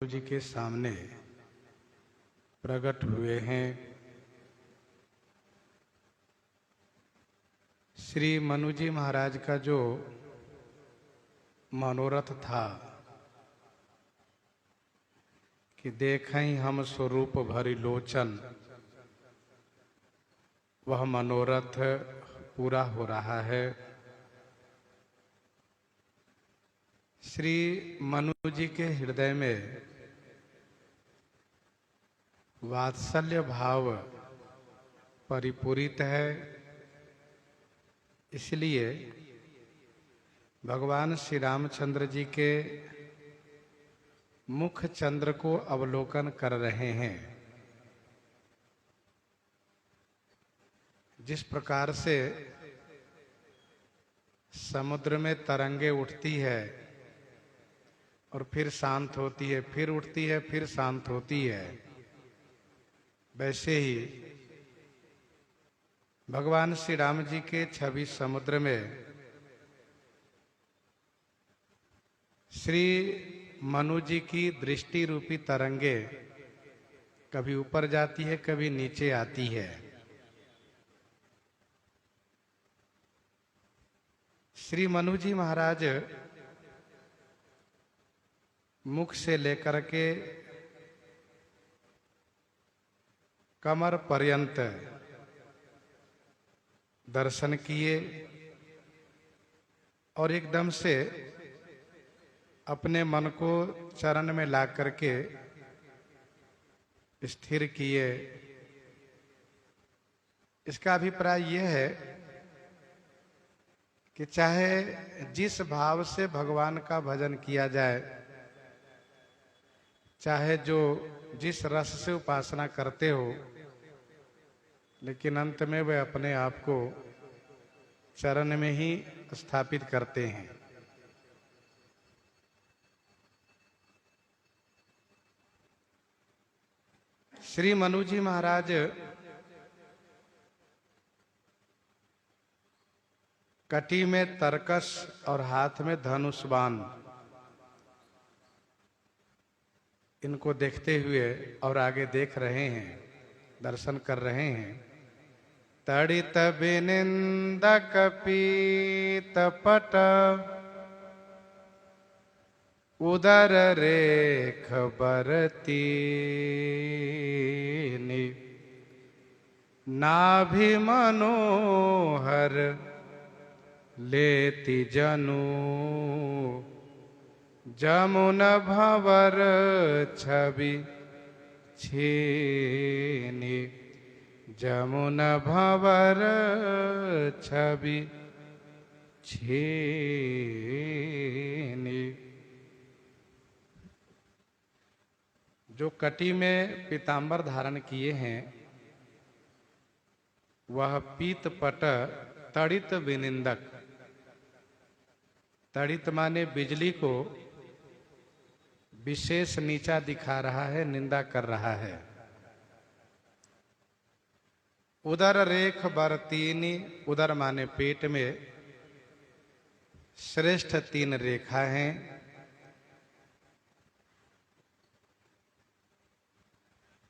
जी के सामने प्रकट हुए हैं। श्री मनु जी महाराज का जो मनोरथ था कि देखें हम स्वरूप भरि लोचन, वह मनोरथ पूरा हो रहा है। श्री मनु जी के हृदय में वात्सल्य भाव परिपूरित है, इसलिए भगवान श्री रामचंद्र जी के मुख चंद्र को अवलोकन कर रहे हैं। जिस प्रकार से समुद्र में तरंगे उठती है और फिर शांत होती है, फिर उठती है, फिर शांत होती है, वैसे ही भगवान श्री राम जी के छवि समुद्र में श्री मनु जी की दृष्टि रूपी तरंगे कभी ऊपर जाती है, कभी नीचे आती है। श्री मनु जी महाराज मुख से लेकर के कमर पर्यंत दर्शन किए और एकदम से अपने मन को चरण में ला करके स्थिर किए। इसका अभिप्राय यह है कि चाहे जिस भाव से भगवान का भजन किया जाए, चाहे जो जिस रस से उपासना करते हो, लेकिन अंत में वे अपने आप को चरण में ही स्थापित करते हैं। श्री मनु जी महाराज कटी में तरकस और हाथ में धनुष बाण, इनको देखते हुए और आगे देख रहे हैं, दर्शन कर रहे हैं। तड़ित बिनिंदक पीत पट उदर रेख बरती, नाभि मनोहर लेति जनु, जमुन भंवर छवि छीनि, जमुन भंवर छवि छीनि। जो कटी में पीतांबर धारण किए हैं वह पीत पट तड़ित विनिंदक, तड़ित माने बिजली को विशेष नीचा दिखा रहा है, निंदा कर रहा है। उदर रेख बरतीनी, उदर माने पेट में श्रेष्ठ 3 रेखा हैं।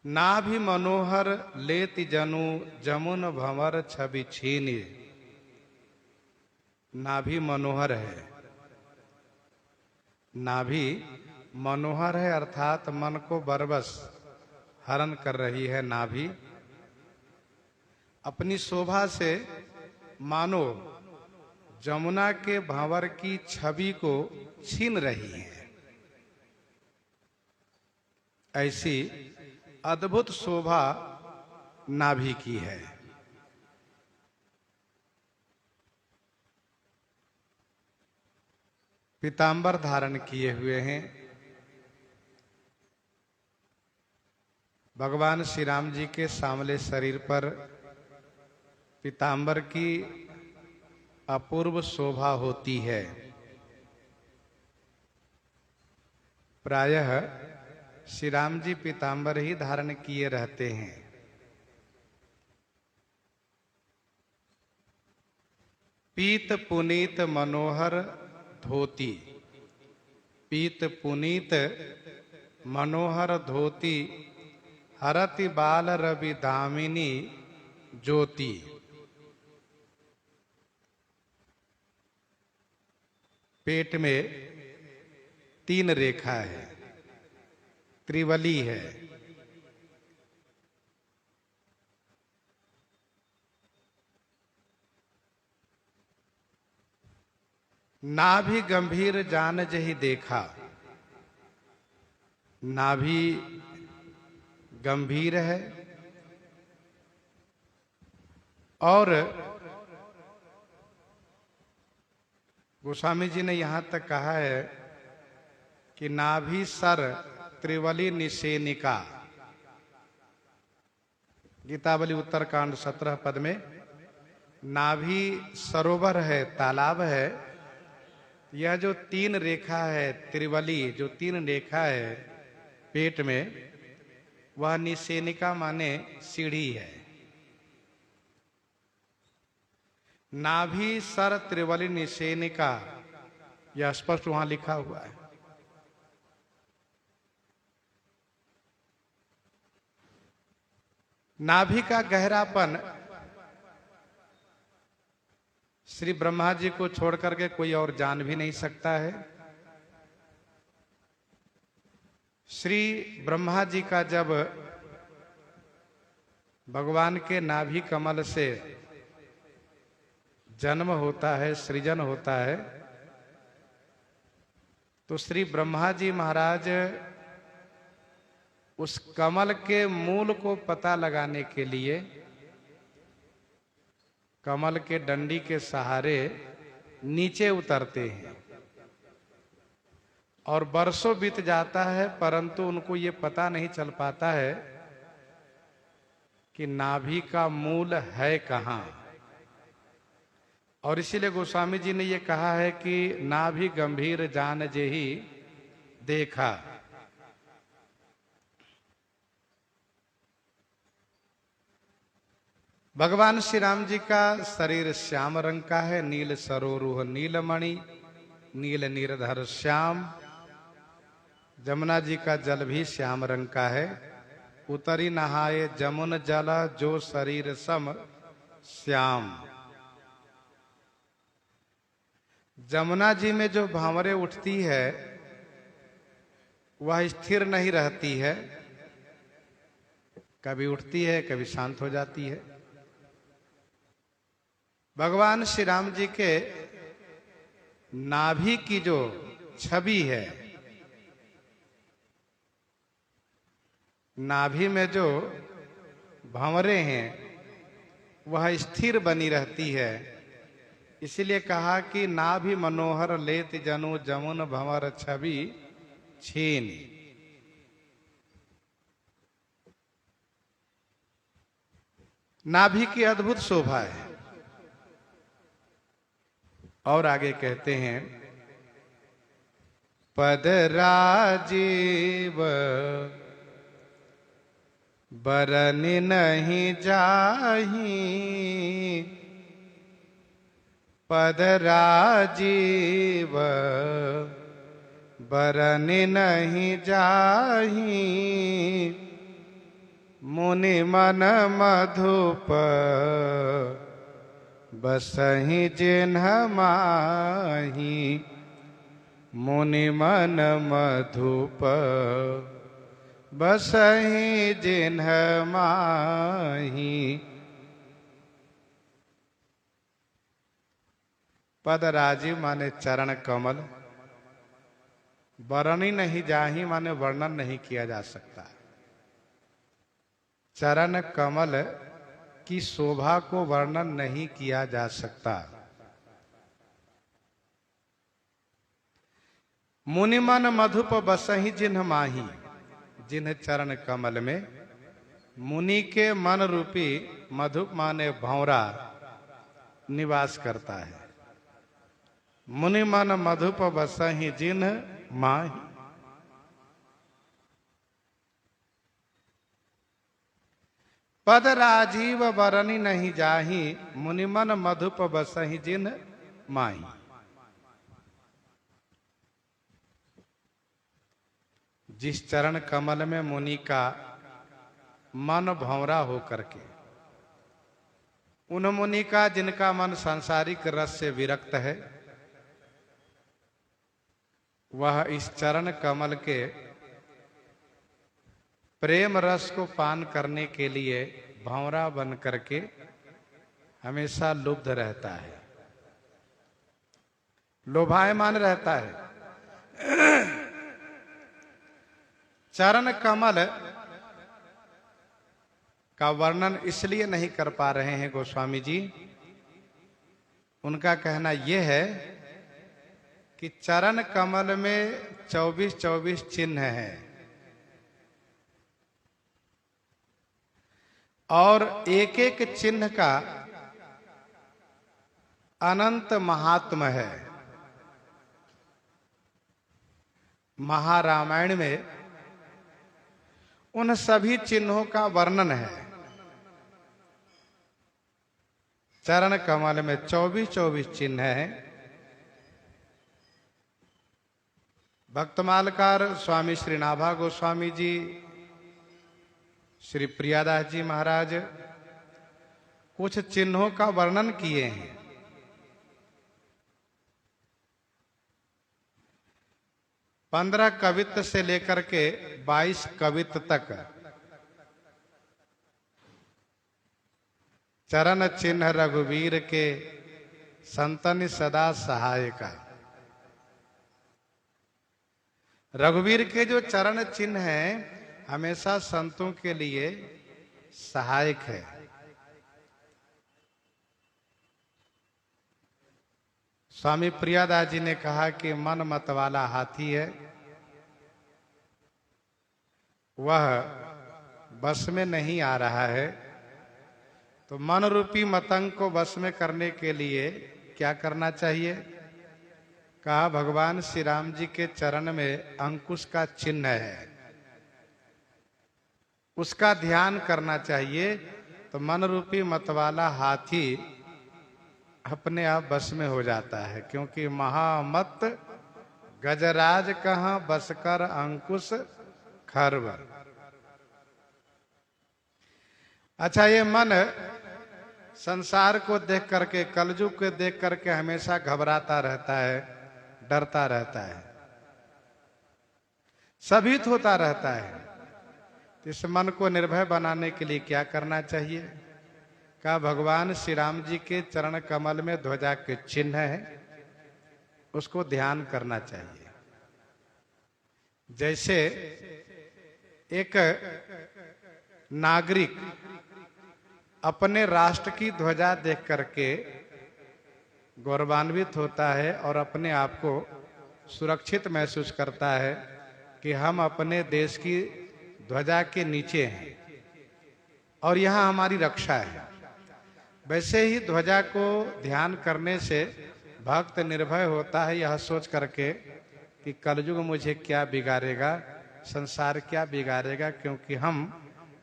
नाभि मनोहर लेति जनु, जमुन भंवर छवि छीनि। नाभि मनोहर है, नाभि मनोहर है अर्थात मन को बरबस हरण कर रही है। नाभि अपनी शोभा से मानो जमुना के भंवर की छवि को छीन रही है। ऐसी अद्भुत शोभा नाभि की है। पीतांबर धारण किए हुए हैं। भगवान श्री राम जी के सांवले शरीर पर पीतांबर की अपूर्व शोभा होती है। प्रायः श्री राम जी पीतांबर ही धारण किए रहते हैं। पीत पुनीत मनोहर धोती, पीत पुनीत मनोहर धोती हरति बाल रवि दामिनी ज्योति। पेट में 3 रेखा है, त्रिवली है। नाभि गंभीर जान जहि देखा, नाभि गंभीर है और गोस्वामी जी ने यहां तक कहा है कि नाभि सर त्रिवली निषेनिका। गीतावली उत्तरकांड 17 पद में नाभि सरोवर है, तालाब है। यह जो 3 रेखा है त्रिवली, जो 3 रेखा है पेट में, वह निषेनिका माने सीढ़ी है। नाभि सर त्रिवली निषेनिका, यह स्पष्ट वहां लिखा हुआ है। नाभि का गहरापन श्री ब्रह्मा जी को छोड़ करके कोई और जान भी नहीं सकता है। श्री ब्रह्मा जी का जब भगवान के नाभि कमल से जन्म होता है, सृजन होता है, तो श्री ब्रह्मा जी महाराज उस कमल के मूल को पता लगाने के लिए कमल के डंडी के सहारे नीचे उतरते हैं और बरसों बीत जाता है, परंतु उनको ये पता नहीं चल पाता है कि नाभि का मूल है कहां। और इसीलिए गोस्वामी जी ने ये कहा है कि नाभि गंभीर जान जेहि देखा। भगवान श्री राम जी का शरीर श्याम रंग का है, नील सरोरुह नीलमणि, नील नीरधर श्याम। जमुना जी का जल भी श्याम रंग का है। उतरी नहाए जमुन जल, जो शरीर सम श्याम। जमुना जी में जो भांवरें उठती है वह स्थिर नहीं रहती है, कभी उठती है कभी शांत हो जाती है। भगवान श्री राम जी के नाभि की जो छवि है, नाभि में जो भंवरें हैं वह स्थिर बनी रहती है। इसलिए कहा कि नाभि मनोहर लेत जनु जमुन भंवर छवि छीन। नाभि की अद्भुत शोभा है। और आगे कहते हैं, पद राजीव बरनि नहीं जाही, पद राजीव बरनि नहीं जाही, मुनि मन मधुप बसहि जिन्ह माही, मुनि मन मधुप बसहि जिन्ह माही। पद राजीव माने चरण कमल, वर्णि नहीं जाही माने वर्णन नहीं किया जा सकता। चरण कमल की शोभा को वर्णन नहीं किया जा सकता। मुनि मन मधुप बसहि जिन्ह माही, जिन्ह चरण कमल में मुनि के मन रूपी मधुप माने भंवरा निवास करता है। मुनि मन मधुप बसहि जिन्ह माही। पद राजीव बरनि नहीं जाही, मुनि मन मधुप बसहि जिन्ह माही। जिस चरण कमल में मुनि का मन भंवरा हो करके, उन मुनि का जिनका मन सांसारिक रस से विरक्त है, वह इस चरण कमल के प्रेम रस को पान करने के लिए भंवरा बन करके हमेशा लुब्ध रहता है, लोभायमान रहता है। चरण कमल का वर्णन इसलिए नहीं कर पा रहे हैं गोस्वामी जी। उनका कहना यह है कि चरण कमल में 24-24 चिन्ह हैं और एक एक चिन्ह का अनंत महात्म है। महारामायण में उन सभी चिन्हों का वर्णन है। चरण कमल में 24-24 चिन्ह हैं। भक्तमालकार स्वामी श्री नाभा गोस्वामी जी, श्री प्रियादास जी महाराज कुछ चिन्हों का वर्णन किए हैं। पंद्रह कवित्त से लेकर के 22 कवित्त तक चरण चिन्ह रघुवीर के संतन सदा सहायका। रघुवीर के जो चरण चिन्ह हैं हमेशा संतों के लिए सहायक है। स्वामी प्रियादास जी ने कहा कि मन मत वाला हाथी है, वह बस में नहीं आ रहा है, तो मन रूपी मतंग को बस में करने के लिए क्या करना चाहिए? कहा भगवान श्री राम जी के चरण में अंकुश का चिन्ह है, उसका ध्यान करना चाहिए, तो मन रूपी मतवाला हाथी अपने आप बस में हो जाता है। क्योंकि महामत गजराज कहाँ बसकर अंकुश खरब। अच्छा, ये मन संसार को देख करके, कलयुग को देख करके हमेशा घबराता रहता है, डरता रहता है, भयभीत होता रहता है। इस मन को निर्भय बनाने के लिए क्या करना चाहिए? कहा भगवान श्री राम जी के चरण कमल में ध्वजा के चिन्ह है, उसको ध्यान करना चाहिए। जैसे एक नागरिक अपने राष्ट्र की ध्वजा देख करके गौरवान्वित होता है और अपने आप को सुरक्षित महसूस करता है कि हम अपने देश की ध्वजा के नीचे हैं और यहाँ हमारी रक्षा है। वैसे ही ध्वजा को ध्यान करने से भक्त निर्भय होता है, यह सोच करके कि कलयुग मुझे क्या बिगाड़ेगा, संसार क्या बिगाड़ेगा, क्योंकि हम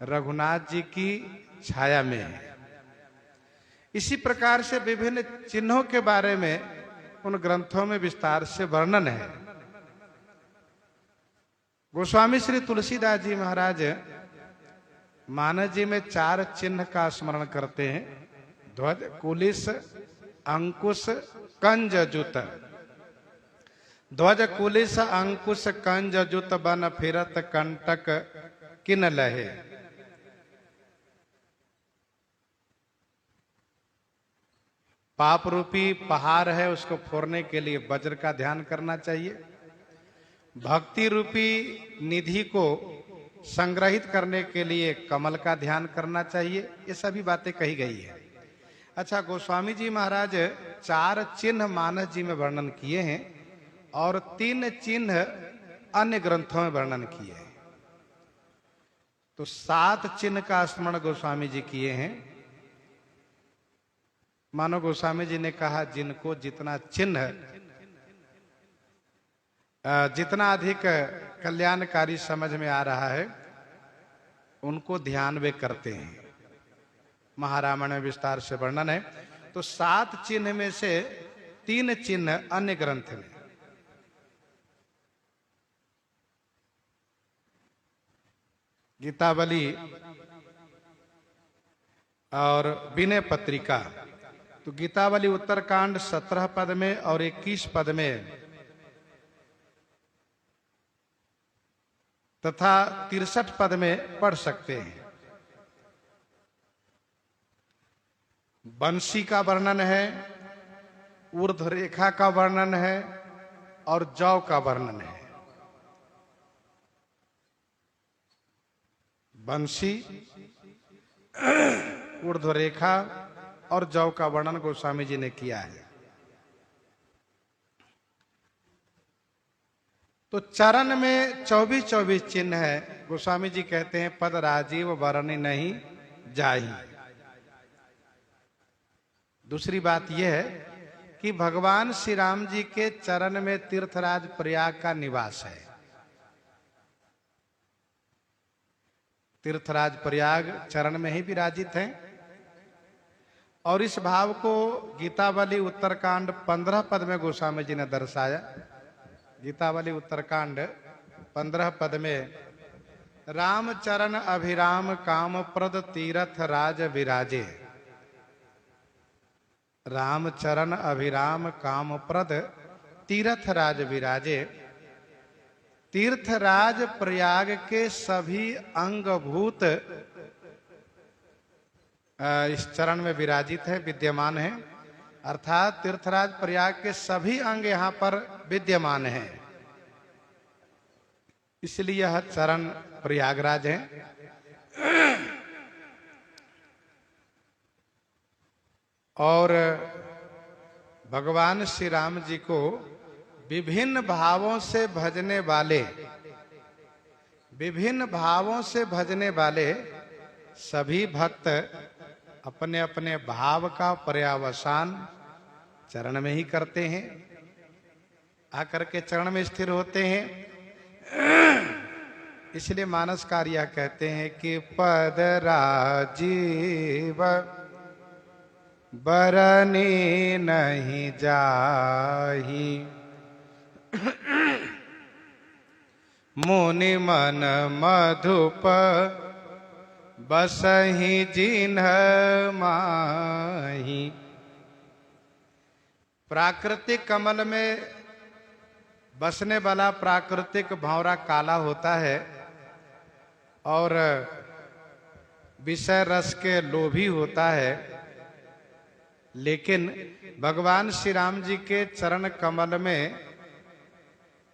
रघुनाथ जी की छाया में है। इसी प्रकार से विभिन्न चिन्हों के बारे में उन ग्रंथों में विस्तार से वर्णन है। गोस्वामी श्री तुलसीदास जी महाराज मानस जी में 4 चिन्ह का स्मरण करते हैं: ध्वज, कुलिस, अंकुश, कंज, जुत। ध्वज, कुलिस, अंकुश, कंज, जुत बन फिरत कंटक किन लहे। पाप रूपी पहाड़ है, उसको फोड़ने के लिए वज्र का ध्यान करना चाहिए। भक्ति रूपी निधि को संग्रहित करने के लिए कमल का ध्यान करना चाहिए। ये सभी बातें कही गई है। अच्छा, गोस्वामी जी महाराज 4 चिन्ह मानस जी में वर्णन किए हैं और 3 चिन्ह अन्य ग्रंथों में वर्णन किए हैं, तो 7 चिन्ह का स्मरण गोस्वामी जी किए हैं। मानो गोस्वामी जी ने कहा जिनको जितना चिन्ह, जितना अधिक कल्याणकारी समझ में आ रहा है उनको ध्यान वे करते हैं। महारामायण में विस्तार से वर्णन है। तो 7 चिन्ह में से 3 चिन्ह अन्य ग्रंथ में। गीतावली और विनय पत्रिका। तो गीतावली उत्तरकांड 17 पद में और 21 पद में तथा 63 पद में पढ़ सकते हैं। बंसी का वर्णन है, ऊर्ध्व रेखा का वर्णन है और जौ का वर्णन है। बंसी, ऊर्ध्व रेखा और जौ का वर्णन गोस्वामी जी ने किया है। तो चरण में 24-24 चिन्ह है। गोस्वामी जी कहते हैं पद राजीव वरणी नहीं जाही। दूसरी बात यह है कि भगवान श्री राम जी के चरण में तीर्थराज प्रयाग का निवास है। तीर्थराज प्रयाग चरण में ही विराजित हैं और इस भाव को गीतावली उत्तरकांड 15 पद में गोस्वामी जी ने दर्शाया। गीतावली उत्तरकांड 15 पद में रामचरण अभिराम काम प्रद तीर्थ राज विराजे। रामचरण अभिराम काम प्रद तीर्थ राज विराजे। तीर्थराज प्रयाग के सभी अंगभूत इस चरण में विराजित है, विद्यमान है। अर्थात तीर्थराज प्रयाग के सभी अंग यहां पर विद्यमान हैं, इसलिए यह चरण प्रयागराज है। और भगवान श्री राम जी को विभिन्न भावों से भजने वाले, विभिन्न भावों से भजने वाले सभी भक्त अपने अपने भाव का पर्यावसान चरण में ही करते हैं, आकर के चरण में स्थिर होते हैं। इसलिए मानसकारिया कहते हैं कि पद राजीव बरनी नहीं जाही, मुनि मन मधुप बसहि जिन्ह माही। प्राकृतिक कमल में बसने वाला प्राकृतिक भंवरा काला होता है और विषय रस के लोभी होता है, लेकिन भगवान श्री राम जी के चरण कमल में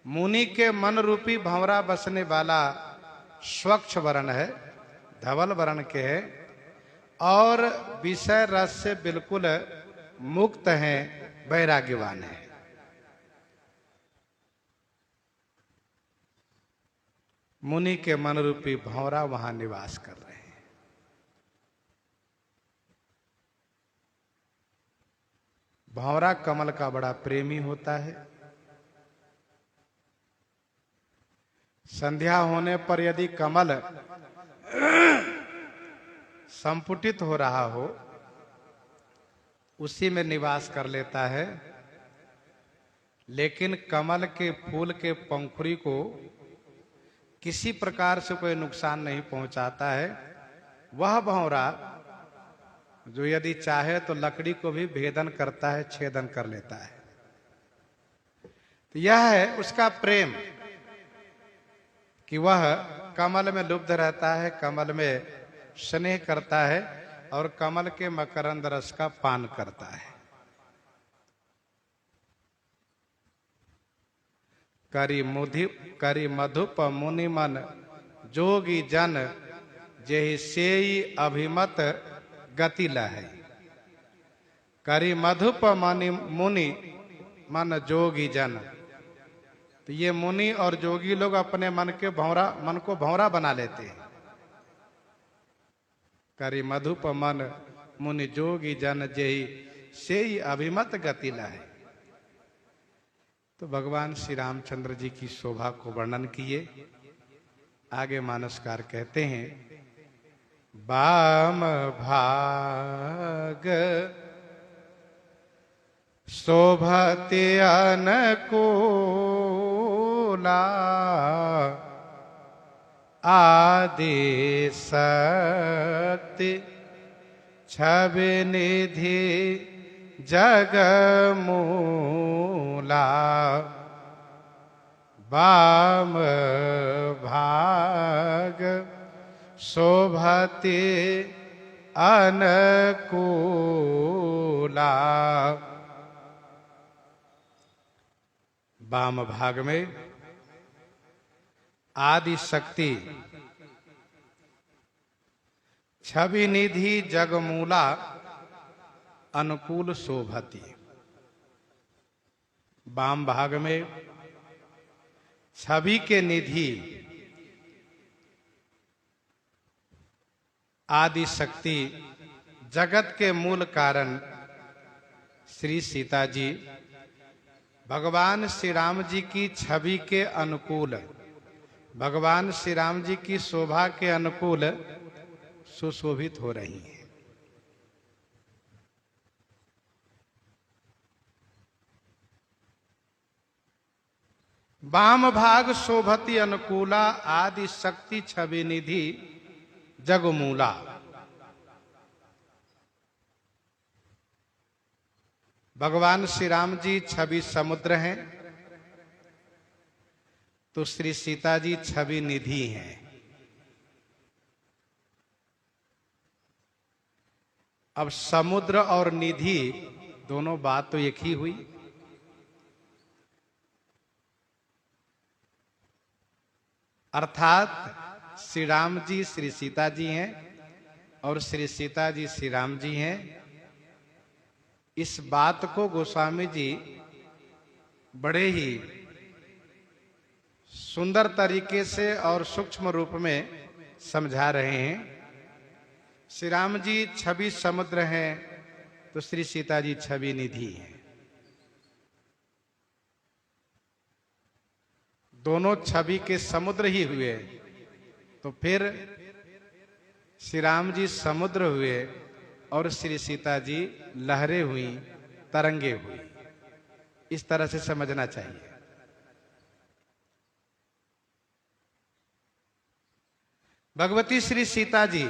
मुनि के मन रूपी भंवरा बसने वाला स्वच्छ वर्ण है, धवल वर्ण के है और विषय रस से बिल्कुल मुक्त हैं, वैराग्यवान है। मुनि के मन रूपी भंवरा वहां निवास कर रहे हैं। भंवरा कमल का बड़ा प्रेमी होता है। संध्या होने पर यदि कमल संपुटित हो रहा हो, उसी में निवास कर लेता है। लेकिन कमल के फूल के पंखुड़ी को किसी प्रकार से कोई नुकसान नहीं पहुंचाता है। वह भंवरा जो यदि चाहे तो लकड़ी को भी भेदन करता है, छेदन कर लेता है। तो यह है उसका प्रेम कि वह कमल में लुब्ध रहता है, कमल में स्नेह करता है और कमल के मकरंद रस का पान करता है। करी मधुप मुनि मन जोगी जन जेहि सेई अभिमत गति लहै। करी मधुप मुनि मन जोगी जन। तो ये मुनि और जोगी लोग अपने मन को भंवरा बना लेते हैं। करी मधुप मन मुनि जोगी जन जेहि सेई अभिमत गति लहै। तो भगवान श्री रामचंद्र जी की शोभा को वर्णन किए। आगे मानसकार कहते हैं, बाम भाग शोभते अनुकूला आदि शक्ति छवि निधि जग मूला वाम भाग शोभति अनुकूला। वाम भाग में आदि शक्ति छवि निधि जगमूला अनुकूल शोभति। वाम भाग में छवि के निधि आदि शक्ति जगत के मूल कारण श्री सीता जी भगवान श्री राम जी की छवि के अनुकूल, भगवान श्री राम जी की शोभा के अनुकूल सुशोभित हो रही हैं। वाम भाग शोभति अनुकूला आदि शक्ति छवि निधि जगमूला। भगवान श्री राम जी छवि समुद्र हैं तो श्री सीता जी छवि निधि हैं। अब समुद्र और निधि दोनों बात तो एक ही हुई। अर्थात श्री राम जी श्री सीता जी हैं और श्री सीता जी श्री राम जी हैं। इस बात को गोस्वामी जी बड़े ही सुंदर तरीके से और सूक्ष्म रूप में समझा रहे हैं। श्री राम जी छवि समुद्र हैं तो श्री सीता जी छवि निधि हैं। दोनों छवि के समुद्र ही हुए तो फिर श्री राम जी समुद्र हुए और श्री सीता जी लहरें हुई, तरंगे हुई। इस तरह से समझना चाहिए। भगवती श्री सीता जी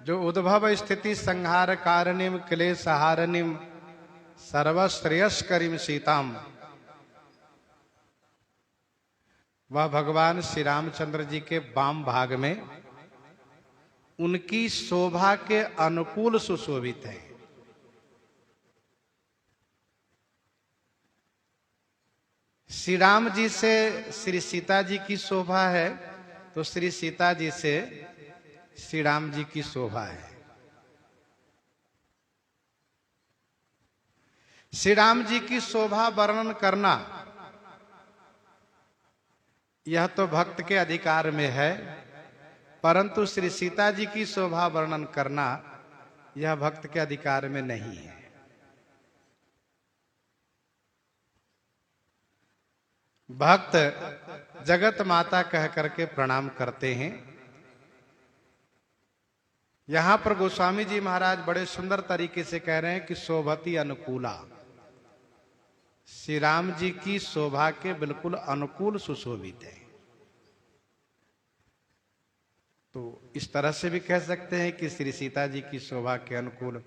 जो उद्भव स्थिति संहार कारणिम क्लेश हारणिम सर्वश्रेयस्करीम सीताम, वह भगवान श्री रामचंद्र जी के वाम भाग में उनकी शोभा के अनुकूल सुशोभित है। श्री राम जी से श्री सीता जी की शोभा है तो श्री सीता जी से श्री राम जी की शोभा है। श्री राम जी की शोभा वर्णन करना यह तो भक्त के अधिकार में है, परंतु श्री सीता जी की शोभा वर्णन करना यह भक्त के अधिकार में नहीं है। भक्त जगत माता कह करके प्रणाम करते हैं। यहां पर गोस्वामी जी महाराज बड़े सुंदर तरीके से कह रहे हैं कि शोभति अनुकूला, श्री राम जी की शोभा के बिल्कुल अनुकूल सुशोभित है। तो इस तरह से भी कह सकते हैं कि श्री सीता जी की शोभा के अनुकूल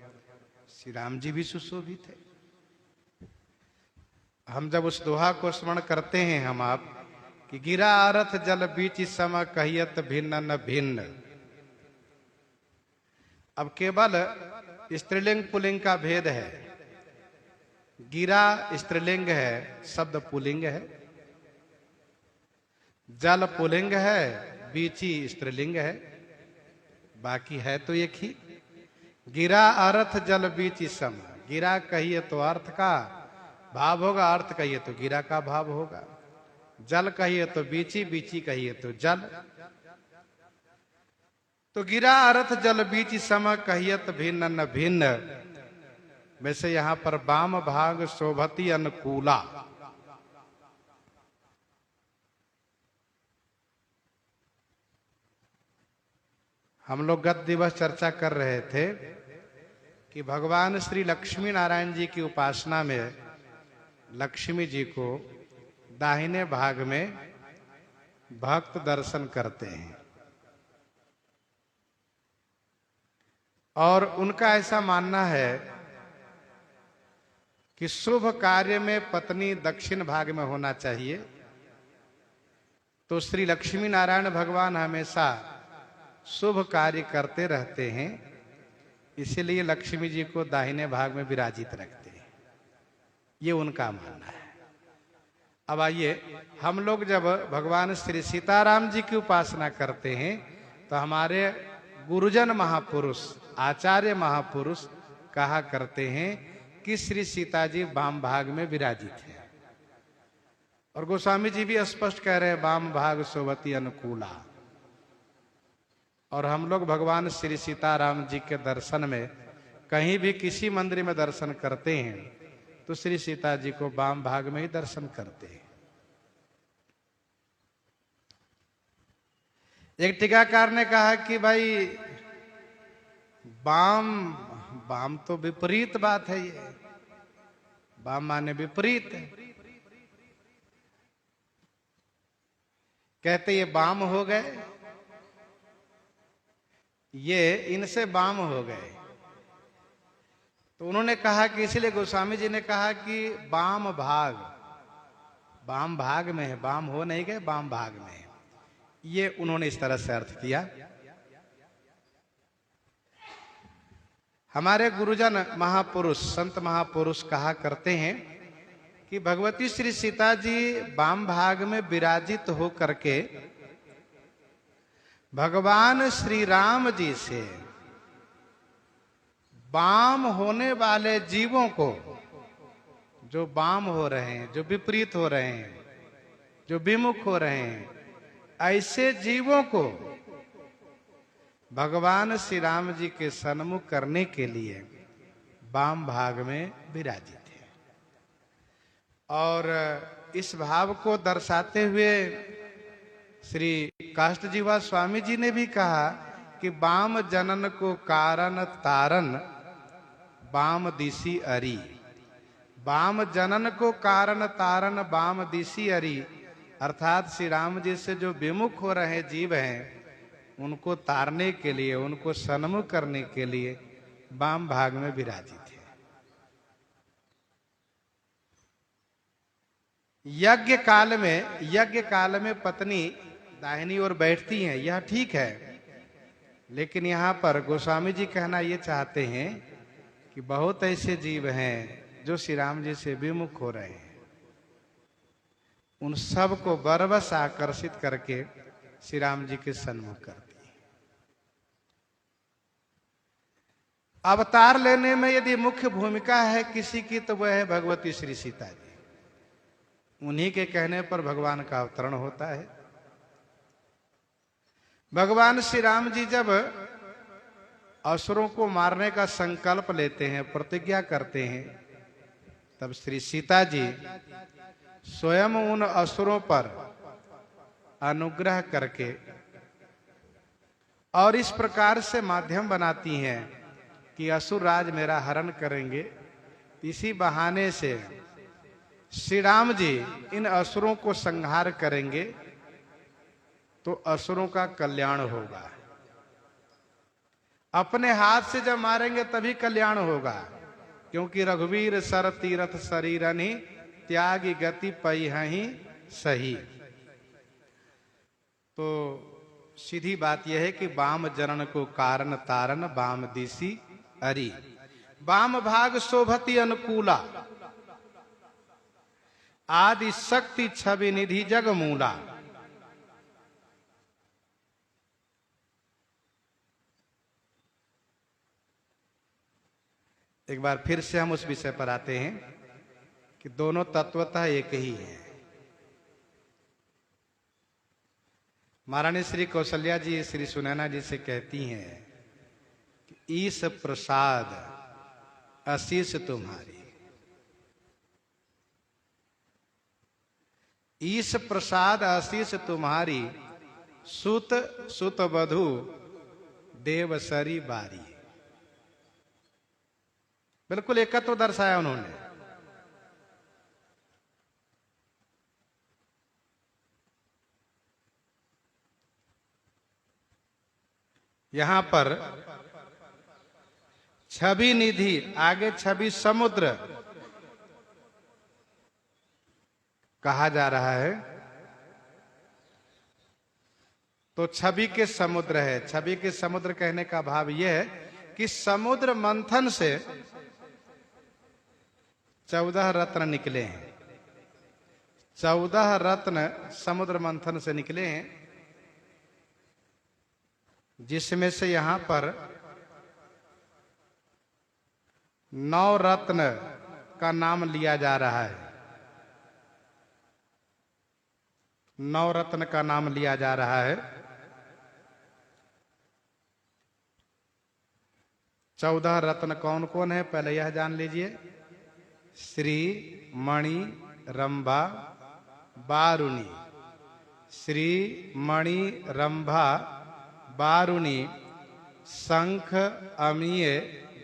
श्री राम जी भी सुशोभित है। हम जब उस दोहा को स्मरण करते हैं हम आप कि गिरा अरथ जल बीच सम कहियत भिन्न न भिन्न। अब केवल स्त्रीलिंग पुलिंग का भेद है। गिरा स्त्रीलिंग है, शब्द पुलिंग है। जल पुलिंग है, बीची स्त्रीलिंग है। बाकी है तो एक ही। गिरा अर्थ जल बीची सम। गिरा कहिए तो अर्थ का भाव होगा, अर्थ कहिए तो गिरा का भाव होगा। जल कहिए तो बीची, बीची कहिए तो जल। तो गिरा अर्थ जल बीची सम कहियत भिन्न न भिन्न। वैसे यहां पर वाम भाग शोभति अनुकूला। हम लोग गत दिवस चर्चा कर रहे थे कि भगवान श्री लक्ष्मी नारायण जी की उपासना में लक्ष्मी जी को दाहिने भाग में भक्त दर्शन करते हैं। और उनका ऐसा मानना है कि शुभ कार्य में पत्नी दक्षिण भाग में होना चाहिए। तो श्री लक्ष्मी नारायण भगवान हमेशा शुभ कार्य करते रहते हैं, इसलिए लक्ष्मी जी को दाहिने भाग में विराजित रखते हैं। ये उनका मानना है। अब आइए, हम लोग जब भगवान श्री सीताराम जी की उपासना करते हैं तो हमारे गुरुजन महापुरुष, आचार्य महापुरुष कहा करते हैं कि श्री सीता जी वाम भाग में विराजित है। और गोस्वामी जी भी स्पष्ट कह रहे हैं वाम भाग सोवती अनुकूला। और हम लोग भगवान श्री सीताराम जी के दर्शन में कहीं भी किसी मंदिर में दर्शन करते हैं तो श्री सीता जी को वाम भाग में ही दर्शन करते हैं। एक टीकाकार ने कहा कि भाई वाम तो विपरीत बात है, ये वाम माने विपरीत है। कहते ये वाम हो गए, ये इनसे वाम हो गए। तो उन्होंने कहा कि इसलिए गोस्वामी जी ने कहा कि वाम भाग में है, वाम हो नहीं गए, वाम भाग में है। ये उन्होंने इस तरह से अर्थ किया। हमारे गुरुजन महापुरुष, संत महापुरुष कहा करते हैं कि भगवती श्री सीता जी वाम भाग में विराजित हो करके भगवान श्री राम जी से वाम होने वाले जीवों को, जो वाम हो रहे हैं, जो विपरीत हो रहे हैं, जो विमुख हो रहे हैं, ऐसे जीवों को भगवान श्री राम जी के सन्मुख करने के लिए वाम भाग में विराजित है। और इस भाव को दर्शाते हुए श्री काष्ठजीवा स्वामी जी ने भी कहा कि वाम जनन को कारण तारन वाम दिशि अरी। वाम जनन को कारण तारन वाम दिशि अरी, अर्थात श्री राम जी से जो विमुख हो रहे जीव हैं उनको तारने के लिए, उनको सन्मुख करने के लिए वाम भाग में विराजित है। यज्ञ काल में पत्नी दाहिनी ओर बैठती हैं, यह ठीक है। लेकिन यहाँ पर गोस्वामी जी कहना ये चाहते हैं कि बहुत ऐसे जीव हैं जो श्री राम जी से विमुख हो रहे हैं, उन सब को बरबस आकर्षित करके श्री राम जी के सन्मुख करती है। अवतार लेने में यदि मुख्य भूमिका है किसी की तो वह है भगवती श्री सीता जी। उन्हीं के कहने पर भगवान का अवतरण होता है। भगवान श्री राम जी जब असुरों को मारने का संकल्प लेते हैं, प्रतिज्ञा करते हैं, तब श्री सीता जी स्वयं उन असुरों पर अनुग्रह करके और इस प्रकार से माध्यम बनाती हैं कि असुर राज मेरा हरण करेंगे। इसी बहाने से श्री राम जी इन असुरों को संहार करेंगे तो असुरों का कल्याण होगा। अपने हाथ से जब मारेंगे तभी कल्याण होगा, क्योंकि रघुवीर सर तीरथ शरीरनि त्यागी गति पई हहीं सही। तो सीधी बात यह है कि वाम जनन को कारण तारन वाम दिशि अरी, वाम भाग शोभति अनुकूला, आदि शक्ति छवि निधि जग मूला। एक बार फिर से हम उस विषय पर आते हैं कि दोनों तत्वतः एक ही है। महारानी श्री कौशल्या जी श्री सुनैना जी से कहती हैं कि ईश प्रसाद आशीष तुम्हारी, ईश प्रसाद आशीष तुम्हारी, सुत सुत वधु देवसरी बारी। बिल्कुल एकत्व दर्शाया उन्होंने। यहां पर छवि निधि, आगे छवि समुद्र कहा जा रहा है। तो छवि के समुद्र है। छवि के समुद्र कहने का भाव यह है कि समुद्र मंथन से 14 रत्न निकले हैं। 14 रत्न समुद्र मंथन से निकले हैं, जिसमें से यहां पर 9 रत्न का नाम लिया जा रहा है। 9 रत्न का नाम लिया जा रहा है। 14 रत्न कौन कौन है पहले यह जान लीजिए। श्री, मणि, रंभा, बारुणी। श्री, मणि, रंभा, बारुणी, शंख, अमीय,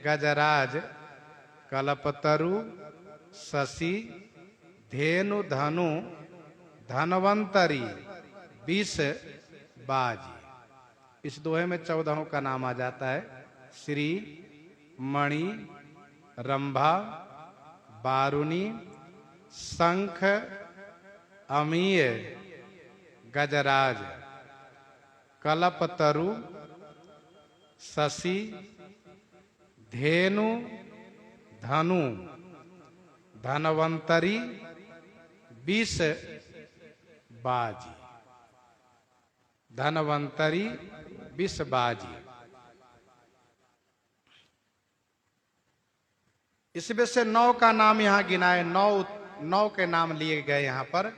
गजराज, कल्पतरु, शशि, धेनु, धनु, धनवंतरी, 20 बाजी। इस दोहे में 14 का नाम आ जाता है। श्री, मणि, रंभा, बारुणी, शंख, अमीय, गजराज, कल्पतरु, शशि, धेनु, धनु, धनवंतरी, 20 बाजी। धनवंतरी, 20 बाजी। इसमें से 9 का नाम यहां गिनाए। 9 के नाम लिए गए यहां पर।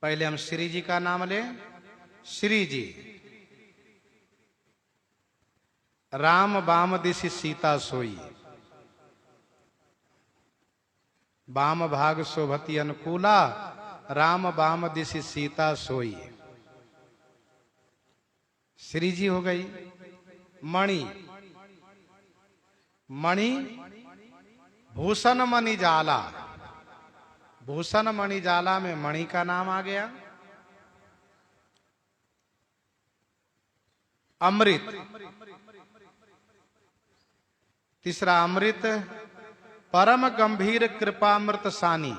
पहले हम श्री जी का नाम लें। श्री जी, राम बाम दिशि सीता सोई, बाम भाग शोभती अनुकूला, राम बाम दिशि सीता सोई। श्री जी हो गई। मणि, मणि भूषण मणि जाला। भूषण मणि जाला में मणि का नाम आ गया। अमृत, तीसरा अमृत, परम गंभीर कृपामृत सानी।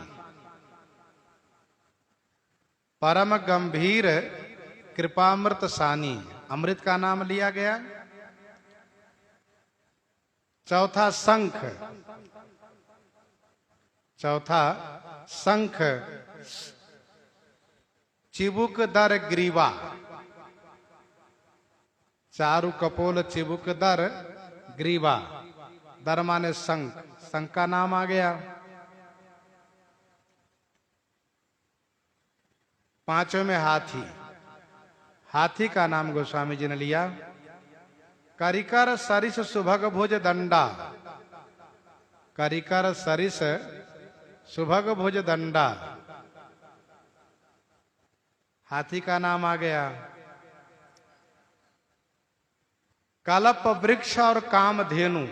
परम गंभीर कृपामृत सानी, अमृत का नाम लिया गया। चौथा शंख, चौथा शंख, चिबुक दर ग्रीवा। चारु कपोल चिबुक दर ग्रीवा। दर माने शंख, शंख का नाम आ गया। पांचवें में हाथी। हाथी का नाम गोस्वामी जी ने लिया। करिकर सरिस सुभग भुज दंडा। करिकर सरिस सुभग भुज दंडा, हाथी का नाम आ गया। कल्प वृक्ष और कामधेनु।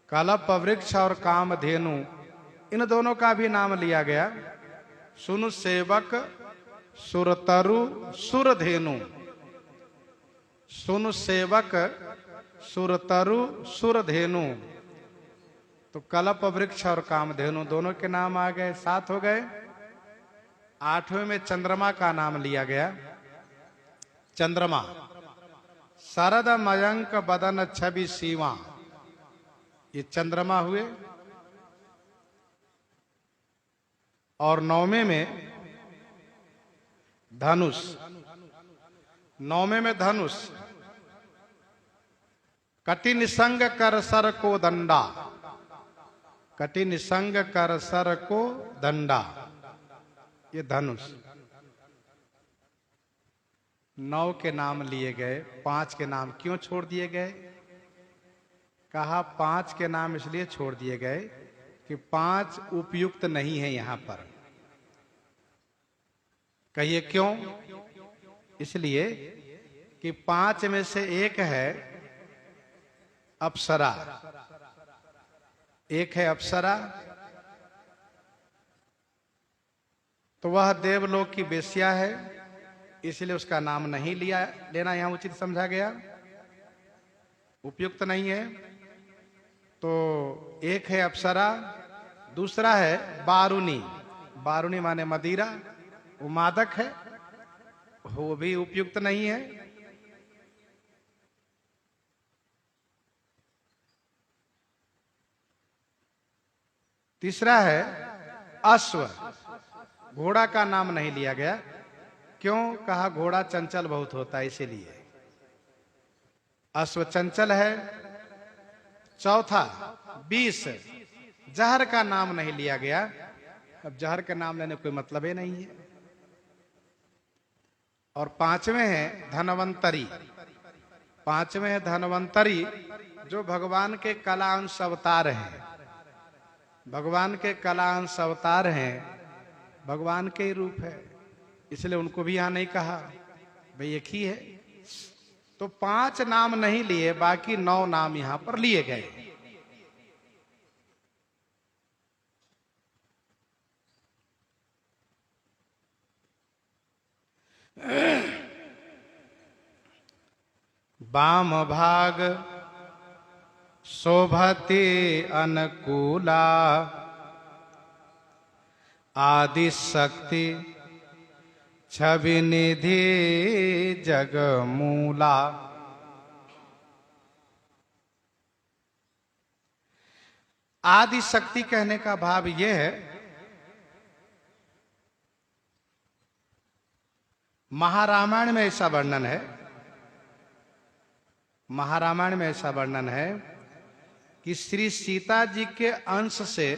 कल्प वृक्ष और कामधेनु, इन दोनों का भी नाम लिया गया। सुनु सेवक सुरतरु सुरधेनु। सुनु सेवक सुरतरु सुरधेनु। तो कल्प वृक्ष और कामधेनु दोनों के नाम आ गए। 7 हो गए। 8वें में चंद्रमा का नाम लिया गया। चंद्रमा, शरद मयंक बदन छवि सीमा, ये चंद्रमा हुए। और 9वें में धनुष। 9वें में धनुष, कठिन संग कर सर को दंडा। कठिन संग कर सर को दंडा, ये धनुष। 9 के नाम लिए गए, 5 के नाम क्यों छोड़ दिए गए? कहा 5 के नाम इसलिए छोड़ दिए गए कि 5 उपयुक्त नहीं है यहां पर। कहिए क्यों? इसलिए कि 5 में से एक है अप्सरा। एक है अप्सरा, तो वह देवलोक की वेश्या है, इसलिए उसका नाम नहीं लेना यहां उचित समझा गया, उपयुक्त नहीं है। तो एक है अप्सरा, दूसरा है बारुनी। बारुनी माने मदिरा, वो मादक है, वो भी उपयुक्त नहीं है। तीसरा है अश्व, घोड़ा का नाम नहीं लिया गया, क्यों? कहा घोड़ा चंचल बहुत होता है, इसीलिए अश्व चंचल है। चौथा 20, जहर का नाम नहीं लिया गया। अब जहर का नाम लेने कोई मतलब ही नहीं है। और पांचवें है धनवंतरी। पांचवें है धनवंतरी, जो भगवान के कलांश अवतार हैं। भगवान के कलांश अवतार हैं, भगवान के ही रूप है, इसलिए उनको भी यहां नहीं कहा, भाई एक ही है। तो 5 नाम नहीं लिए, बाकी 9 नाम यहां पर लिए गए। वाम भाग शोभते अनुकूला, आदि शक्ति छवि निधि जगमूला। आदि शक्ति कहने का भाव यह है, महारामायण में ऐसा वर्णन है, महारामायण में ऐसा वर्णन है कि श्री सीता जी के अंश से,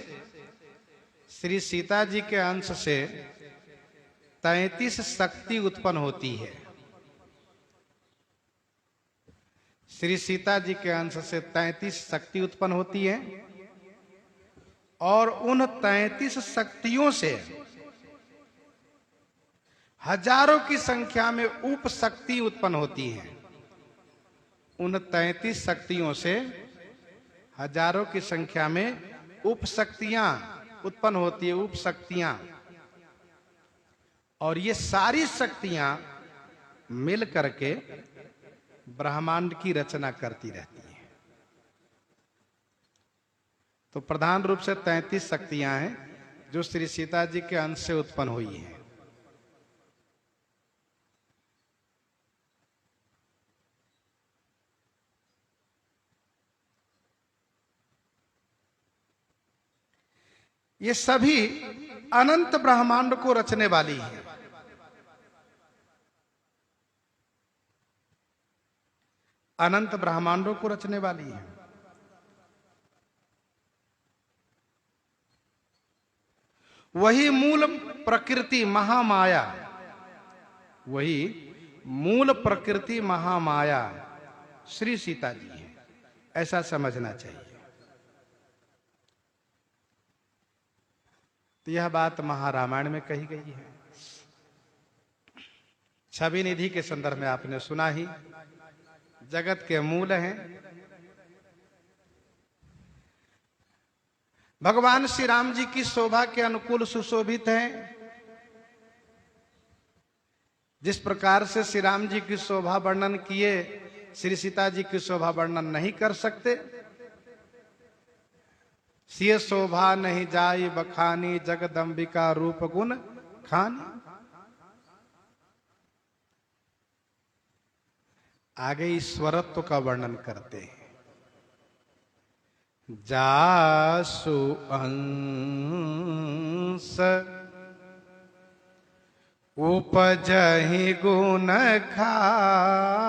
श्री सीता जी के अंश से 33 शक्ति उत्पन्न होती है। श्री सीता जी के अंश से 33 शक्ति उत्पन्न होती है, और उन 33 शक्तियों से हजारों की संख्या में उप शक्ति उत्पन्न होती है। उन 33 शक्तियों से हजारों की संख्या में उप शक्तियां उत्पन्न होती है, उप शक्तियां। और ये सारी शक्तियां मिल करके ब्रह्मांड की रचना करती रहती हैं। तो प्रधान रूप से 33 शक्तियां हैं जो श्री सीता जी के अंश से उत्पन्न हुई हैं। ये सभी अनंत ब्रह्मांड को रचने वाली है। अनंत ब्रह्मांडों को रचने वाली है। वही मूल प्रकृति महामाया, वही मूल प्रकृति महामाया श्री सीता जी है, ऐसा समझना चाहिए। तो यह बात महारामायण में कही गई है। छवि निधि के संदर्भ में आपने सुना ही, जगत के मूल हैं। भगवान श्री राम जी की शोभा के अनुकूल सुशोभित हैं। जिस प्रकार से श्री राम जी की शोभा वर्णन किए, श्री सीता जी की शोभा वर्णन नहीं कर सकते। सिय शोभा नहीं जाई बखानी, जगदम्बिका रूप गुण खानी। आगे ईश्वरत्व का वर्णन करते हैं। जासु अंश उपजहि गुण खानी,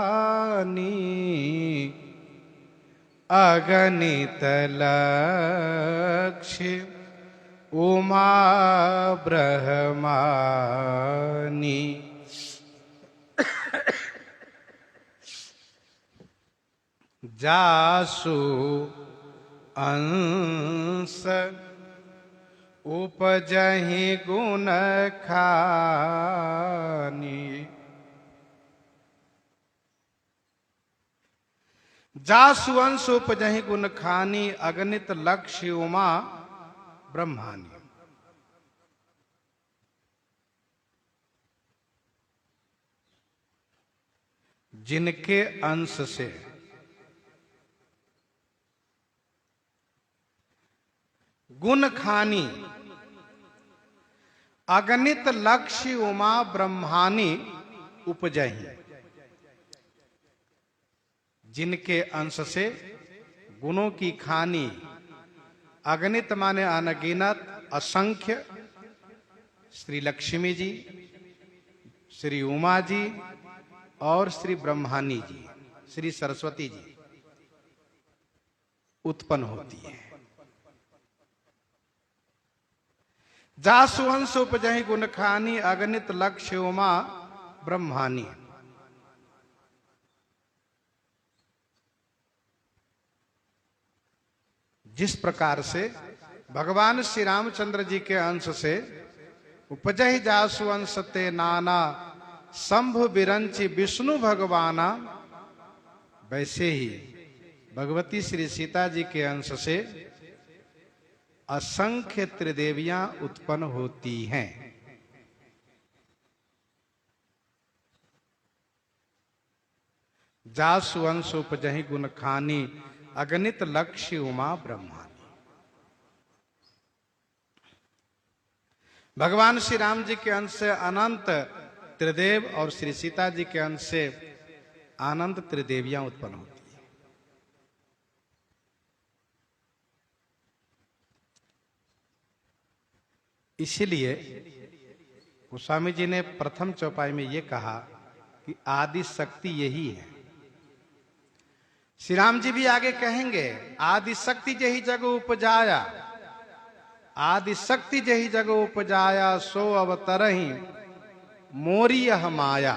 अगणित लक्ष्य उमा ब्रह्मानी। जासु अंश उपजहि गुण खानी, जासु अंश उपजहि गुण खानी, अगणित लक्ष्य उमा ब्रह्मानी। जिनके अंश से गुण खानी अगणित लक्ष्य उमा ब्रह्मानी उपजही। जिनके अंश से गुणों की खानी, अगणित माने अनगिनत, असंख्य, श्री लक्ष्मी जी, श्री उमा जी और श्री ब्रह्मानी जी, श्री सरस्वती जी उत्पन्न होती है। जासु अंश उपजहि गुण खानी अगणित लक्ष्य उमा ब्रह्मानी। जिस प्रकार से भगवान श्री रामचंद्र जी के अंश से उपजहि जासु अंश ते नाना शंभु बिरंचि विष्णु भगवाना, वैसे ही भगवती श्री सीता जी के अंश से असंख्य त्रिदेवियां उत्पन्न होती हैं। जासु अंश उपजहि गुण खानी अगणित लक्ष्य उमा ब्रह्मानी। भगवान श्री राम जी के अंश से अनंत त्रिदेव और श्री सीता जी के अंश से अनंत त्रिदेवियां उत्पन्न होती हैं। इसीलिए गोस्वामी जी ने प्रथम चौपाई में यह कहा कि आदि शक्ति यही है। श्री राम जी भी आगे कहेंगे, आदि शक्ति जही जग उपजाया, आदि शक्ति जही जग उपजाया, सो अवतरहि मोरी यह माया।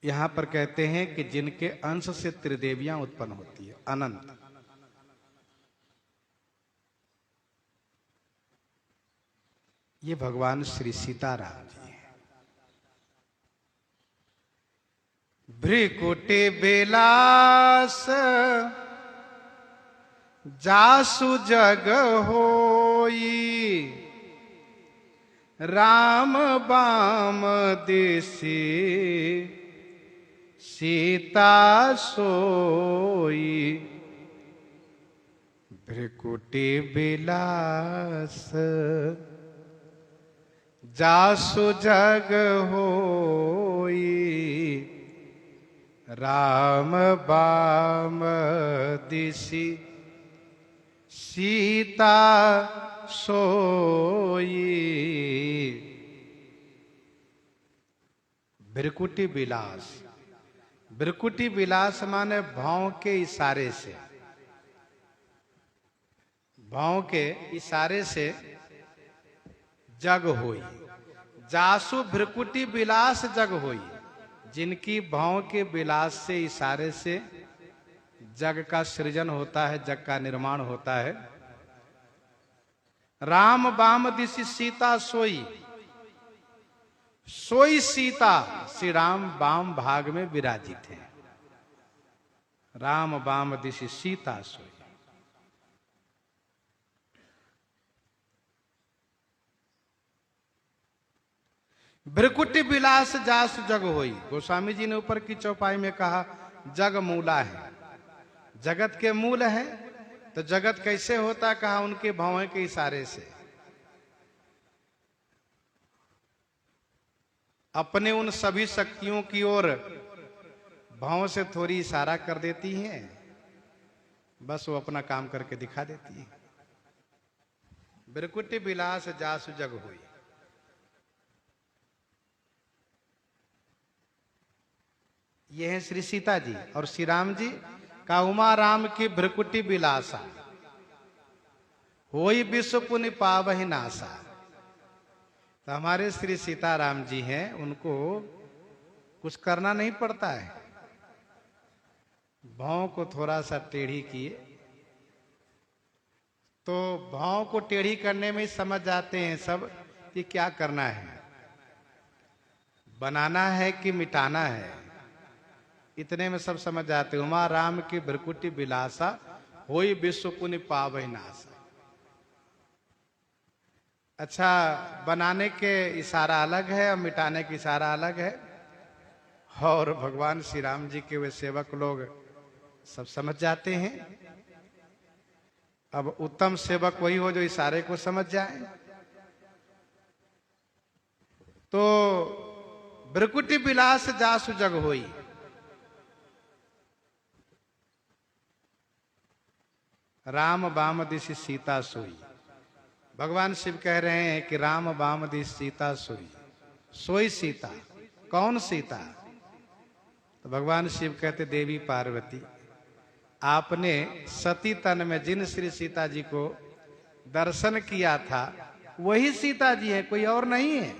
यहां पर कहते हैं कि जिनके अंश से त्रिदेवियां उत्पन्न होती है, अनंत। ये भगवान श्री सीताराम जी हैं। भ्रिकुटि बिलास जासु जग होई, राम बाम दिसि सीता सोई। भ्रिकुटि बिलास जासु जग होई, राम बाम दिसि सीता सोई। भ्रिकुटि बिलास, भ्रिकुटि बिलास माने भाव के इशारे से, भाव के इशारे से जग होई। जासु भ्रिकुटि बिलास जग होई, जिनकी भाव के बिलास से, इशारे से जग का सृजन होता है, जग का निर्माण होता है। राम बाम दिसि सीता सोई, सोई सीता, श्री राम बाम भाग में विराजित है। राम बाम दिसि सीता सोई। भ्रिकुटि बिलास जासु जग होई। गोस्वामी जी ने ऊपर की चौपाई में कहा जग मूला है, जगत के मूल है। तो जगत कैसे होता, कहा उनके भाव के इशारे से। अपने उन सभी शक्तियों की ओर भाव से थोड़ी इशारा कर देती हैं, बस वो अपना काम करके दिखा देती है। भ्रिकुटि बिलास जासु जग होई। ये है श्री सीता जी। और श्री राम जी का उमा राम की भ्रिकुटि बिलासा, होई विश्व पुनि पावहि नासा। तो हमारे श्री सीताराम जी हैं, उनको कुछ करना नहीं पड़ता है। भाव को थोड़ा सा टेढ़ी किए तो भाव को टेढ़ी करने में समझ जाते हैं सब कि क्या करना है, बनाना है कि मिटाना है। इतने में सब समझ जाते। उमा राम की भ्रिकुटि बिलासा, होई विश्व पुनि पावहि नासा। अच्छा, बनाने के इशारा अलग है और मिटाने की इशारा अलग है। और भगवान श्री राम जी के वे सेवक लोग सब समझ जाते हैं। अब उत्तम सेवक वही हो जो इशारे को समझ जाए। तो ब्रकुटी विलास जासु जग होई, राम बाम दिशि सीता सोई। भगवान शिव कह रहे हैं कि राम बाम दिशि सीता सोई। सोई सीता, कौन सीता? तो भगवान शिव कहते देवी पार्वती। आपने सती तन में जिन श्री सीता जी को दर्शन किया था वही सीता जी है, कोई और नहीं है।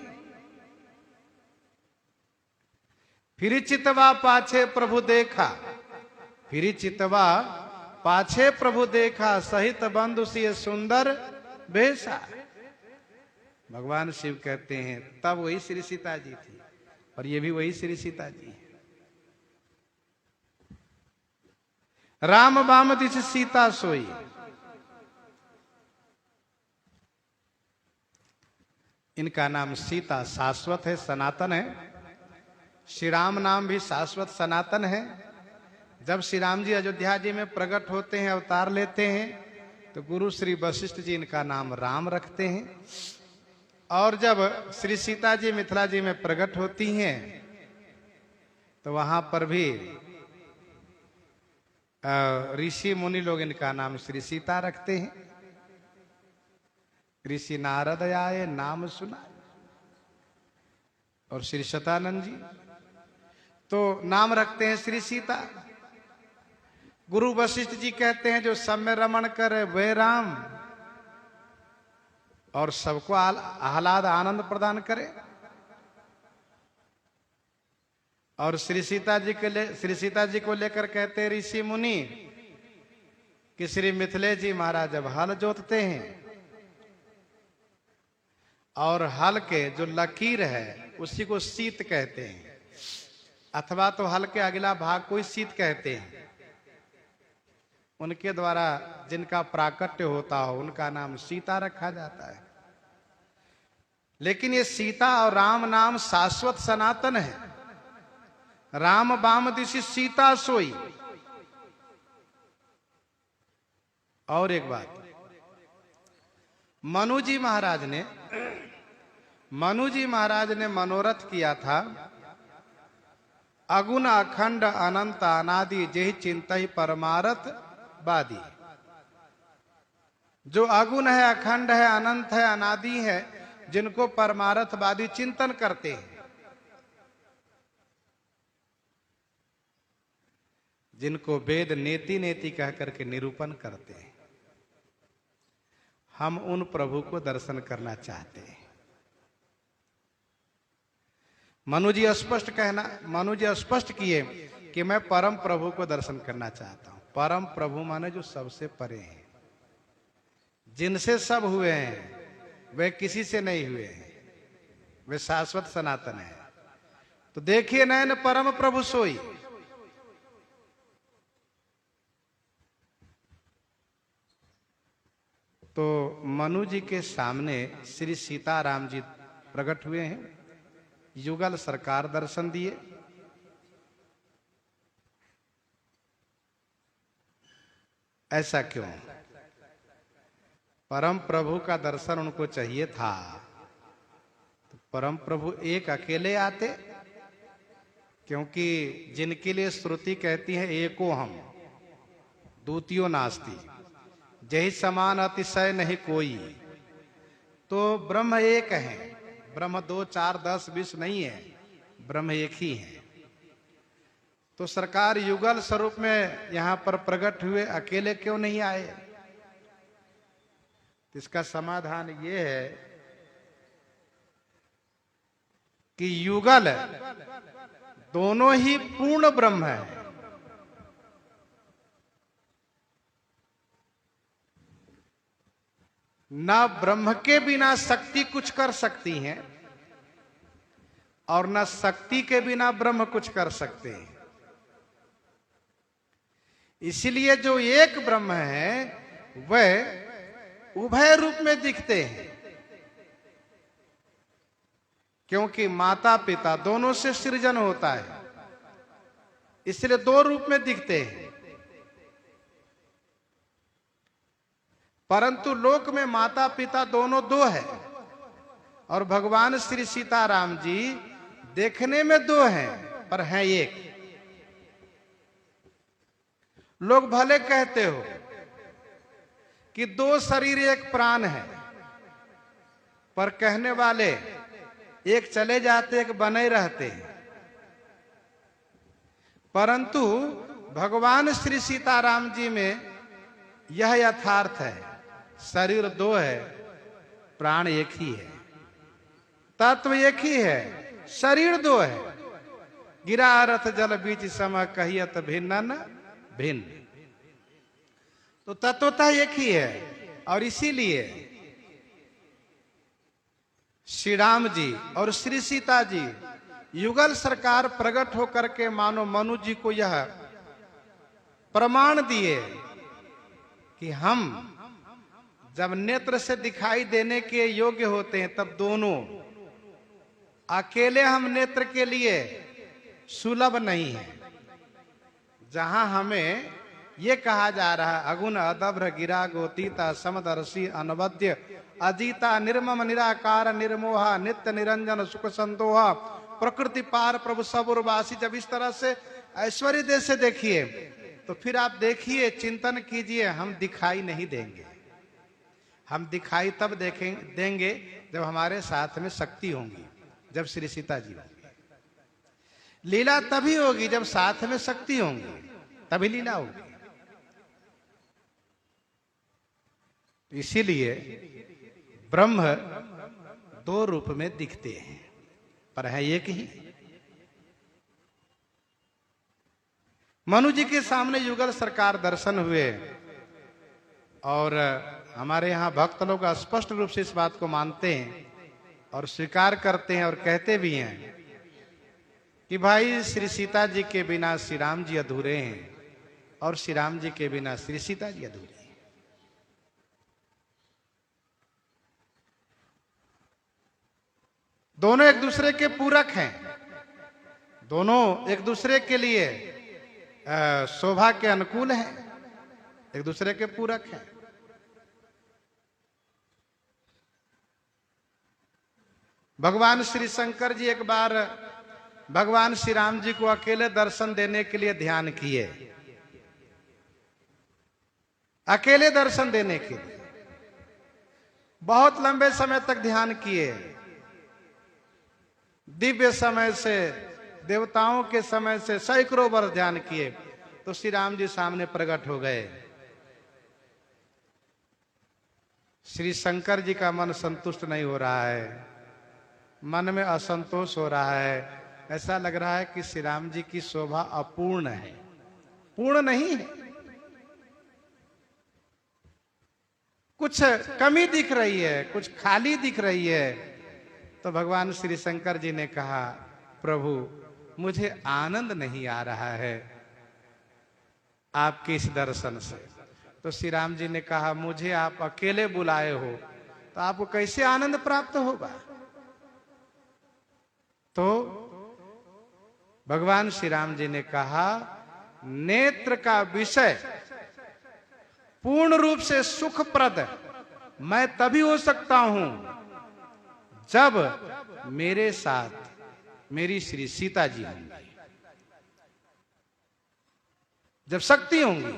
फिर चितवा पाछे प्रभु देखा, फिर चितवा पाछे प्रभु देखा, सहित बंधु सी सुंदर बेसा। भगवान शिव कहते हैं तब वही श्री सीता जी थी और ये भी वही श्री सीता जी है। राम बाम दिशि सीता सोई। इनका नाम सीता शाश्वत है, सनातन है। श्री राम नाम भी शाश्वत सनातन है। जब श्री राम जी अयोध्या जी में प्रकट होते हैं, अवतार लेते हैं, तो गुरु श्री वशिष्ठ जी इनका नाम राम रखते हैं। और जब श्री सीता जी मिथिला जी में प्रकट होती हैं तो वहां पर भी ऋषि मुनि लोग इनका नाम श्री सीता रखते हैं। ऋषि नारद आए नाम सुना, और श्री शतानंद जी तो नाम रखते हैं श्री सीता। गुरु वशिष्ठ जी कहते हैं जो सब में रमण करे वे राम, और सबको आह्लाद आनंद प्रदान करे। और श्री सीता जी को लेकर कहते हैं ऋषि मुनि कि श्री मिथिले जी महाराज जब हल जोतते हैं और हल के जो लकीर है उसी को सीत कहते हैं, अथवा तो हल के अगला भाग को ही सीत कहते हैं। उनके द्वारा जिनका प्राकट्य होता हो उनका नाम सीता रखा जाता है। लेकिन ये सीता और राम नाम शाश्वत सनातन है। राम बाम दिशि सीता सोई। और एक बात, मनु जी महाराज ने मनोरथ किया था, अगुण अखंड अनंत अनादि जेहि चिंतहि परमारथ बादी। जो अगुण है, अखंड है, अनंत है, अनादि है, जिनको परमार्थवादी चिंतन करते हैं, जिनको वेद नेति नेति कह करके निरूपण करते हैं, हम उन प्रभु को दर्शन करना चाहते हैं। मनु जी स्पष्ट किए कि मैं परम प्रभु को दर्शन करना चाहता हूं। परम प्रभु माने जो सबसे परे हैं, जिनसे सब हुए हैं, वे किसी से नहीं हुए हैं, वे शाश्वत सनातन है। तो देखिए नयन परम प्रभु सोई। तो मनु जी के सामने श्री सीताराम जी प्रकट हुए हैं, युगल सरकार दर्शन दिए। ऐसा क्यों? परम प्रभु का दर्शन उनको चाहिए था, तो परम प्रभु एक अकेले आते, क्योंकि जिनके लिए श्रुति कहती है एको हम द्वितीयो नास्ति, जही समान अतिशय नहीं कोई। तो ब्रह्म एक है, ब्रह्म 2 4 10 20 नहीं है, ब्रह्म एक ही है। तो सरकार युगल स्वरूप में यहां पर प्रकट हुए, अकेले क्यों नहीं आए? इसका समाधान ये है कि युगल दोनों ही पूर्ण ब्रह्म है। ना ब्रह्म के बिना शक्ति कुछ कर सकती है और ना शक्ति के बिना ब्रह्म कुछ कर सकते हैं। इसलिए जो एक ब्रह्म है वह उभय रूप में दिखते हैं। क्योंकि माता पिता दोनों से सृजन होता है, इसलिए दो रूप में दिखते हैं। परंतु लोक में माता पिता दोनों दो है, और भगवान श्री सीताराम जी देखने में दो हैं पर हैं एक। लोग भले कहते हो कि दो शरीर एक प्राण है, पर कहने वाले एक चले जाते एक बने रहते हैं। परंतु भगवान श्री सीताराम जी में यह यथार्थ है, शरीर दो है, प्राण एक ही है, तत्व एक ही है, शरीर दो है। गिरा रथ जल बीच सम कहियत भिन्न भिन्न, तो तत्वतः एक ही है। और इसीलिए श्री राम जी और श्री सीता जी युगल सरकार प्रकट होकर के मानो मनु जी को यह प्रमाण दिए कि हम जब नेत्र से दिखाई देने के योग्य होते हैं, तब दोनों अकेले हम नेत्र के लिए सुलभ नहीं है। जहां हमें ये कहा जा रहा है अगुण अदभ्र गिरा गोतीता समदर्शी अनवद्य अजीता निर्मम निराकार निर्मोहा नित्य निरंजन सुख संतोहा प्रकृति पार प्रभु सब उर्वासी, जब इस तरह से ऐश्वर्य देश से देखिए तो फिर आप देखिए, चिंतन कीजिए, हम दिखाई नहीं देंगे। हम दिखाई तब देंगे जब हमारे साथ में शक्ति होंगी, जब श्री सीता जी होंगी। लीला तभी होगी जब साथ में शक्ति होंगी, तभी लीला होगी। इसीलिए ब्रह्म दो रूप में दिखते हैं पर है एक ही। मनु जी के सामने युगल सरकार दर्शन हुए, और हमारे यहाँ भक्त लोग स्पष्ट रूप से इस बात को मानते हैं और स्वीकार करते हैं और कहते भी हैं कि भाई श्री सीता जी के बिना श्री राम जी अधूरे हैं, और श्री राम जी के बिना श्री सीता जी अधूरे हैं। दोनों एक दूसरे के पूरक हैं, दोनों एक दूसरे के लिए शोभा के अनुकूल हैं, एक दूसरे के पूरक हैं। भगवान श्री शंकर जी एक बार भगवान श्री राम जी को अकेले दर्शन देने के लिए ध्यान किए, अकेले दर्शन देने के लिए बहुत लंबे समय तक ध्यान किए। दिव्य समय से, देवताओं के समय से सैकड़ों वर्ष ध्यान किए, तो श्री राम जी सामने प्रकट हो गए। श्री शंकर जी का मन संतुष्ट नहीं हो रहा है, मन में असंतोष हो रहा है। ऐसा लग रहा है कि श्री राम जी की शोभा अपूर्ण है, पूर्ण नहीं है, कुछ कमी दिख रही है, कुछ खाली दिख रही है। तो भगवान श्री शंकर जी ने कहा, प्रभु मुझे आनंद नहीं आ रहा है आपके इस दर्शन से। तो श्री राम जी ने कहा, मुझे आप अकेले बुलाए हो तो आपको कैसे आनंद प्राप्त होगा। तो भगवान श्री राम जी ने कहा, नेत्र का विषय पूर्ण रूप से सुखप्रद मैं तभी हो सकता हूं जब मेरे साथ मेरी श्री सीता जी होंगी, जब शक्ति होंगी।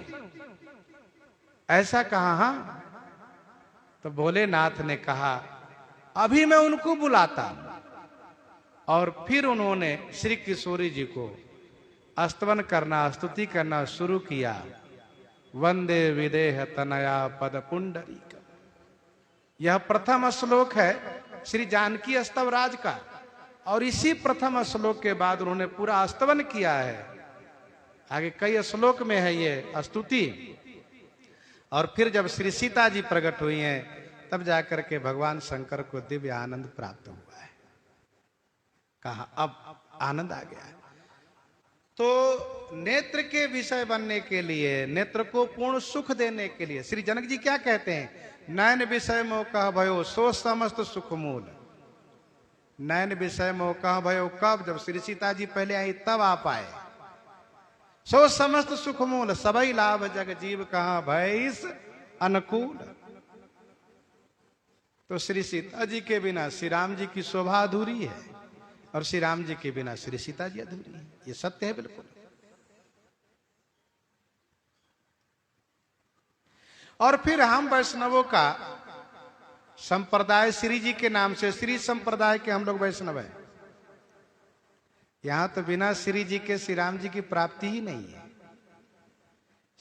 ऐसा कहा। हां, तो भोलेनाथ ने कहा, अभी मैं उनको बुलाता। और फिर उन्होंने श्री किशोरी जी को स्तवन करना, स्तुति करना शुरू किया। वंदे विदेह तनया पद पुंडरीक। यह प्रथम श्लोक है श्री जानकी स्तवराज का, और इसी प्रथम श्लोक के बाद उन्होंने पूरा स्तवन किया है। आगे कई श्लोक में है ये स्तुति। और फिर जब श्री सीता जी प्रकट हुई हैं, तब जाकर के भगवान शंकर को दिव्य आनंद प्राप्त हुआ है। कहा अब आनंद आ गया है। तो नेत्र के विषय बनने के लिए, नेत्र को पूर्ण सुख देने के लिए श्री जनक जी क्या कहते हैं, नयन विषय मोह कह भयो सो समस्त सुख मूल। नैन विषय मोह कहाँ भयो कब, जब श्री सीता जी पहले आई तब आप आए। सो समस्त सुख मूल सबई लाभ जग जीव कहाँ भैस अनुकूल। तो श्री सीता जी के बिना श्री राम जी की शोभा अधूरी है, और श्री राम जी के बिना श्री सीता जी अधूरी है। ये सत्य है बिल्कुल। और फिर हम वैष्णवों का संप्रदाय श्री जी के नाम से, श्री संप्रदाय के हम लोग वैष्णव हैं। यहां तो बिना श्री जी के श्री राम जी की प्राप्ति ही नहीं है।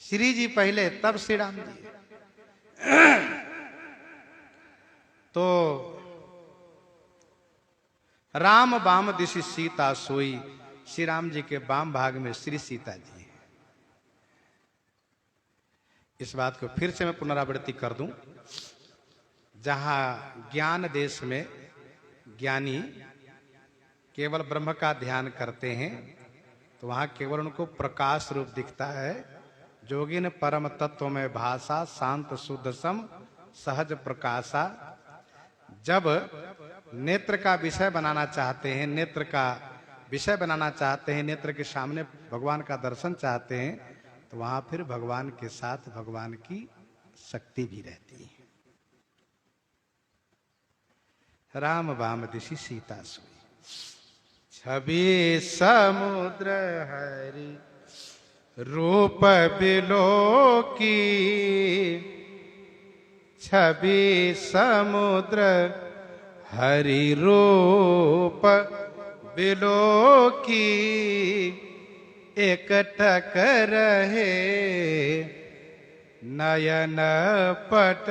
श्री जी पहले तब श्री राम जी। तो राम बाम दिशि सीता सोई, श्री राम जी के बाम भाग में श्री सीता जी है। इस बात को फिर से मैं पुनरावृत्ति कर दूं। जहां ज्ञान देश में ज्ञानी केवल ब्रह्म का ध्यान करते हैं, तो वहां केवल उनको प्रकाश रूप दिखता है। जोगिन परम तत्व में भाषा, शांत शुद्ध सम सहज प्रकाशा। जब नेत्र का विषय बनाना चाहते हैं, नेत्र का विषय बनाना चाहते हैं, नेत्र के सामने भगवान का दर्शन चाहते हैं, तो वहां फिर भगवान के साथ भगवान की शक्ति भी रहती है। राम वाम दिशि सीता सोई, छवि समुद्र हरि रूप बिलो की। छवि समुद्र हरि रूप बिलो की। एकटक रहे नयन पट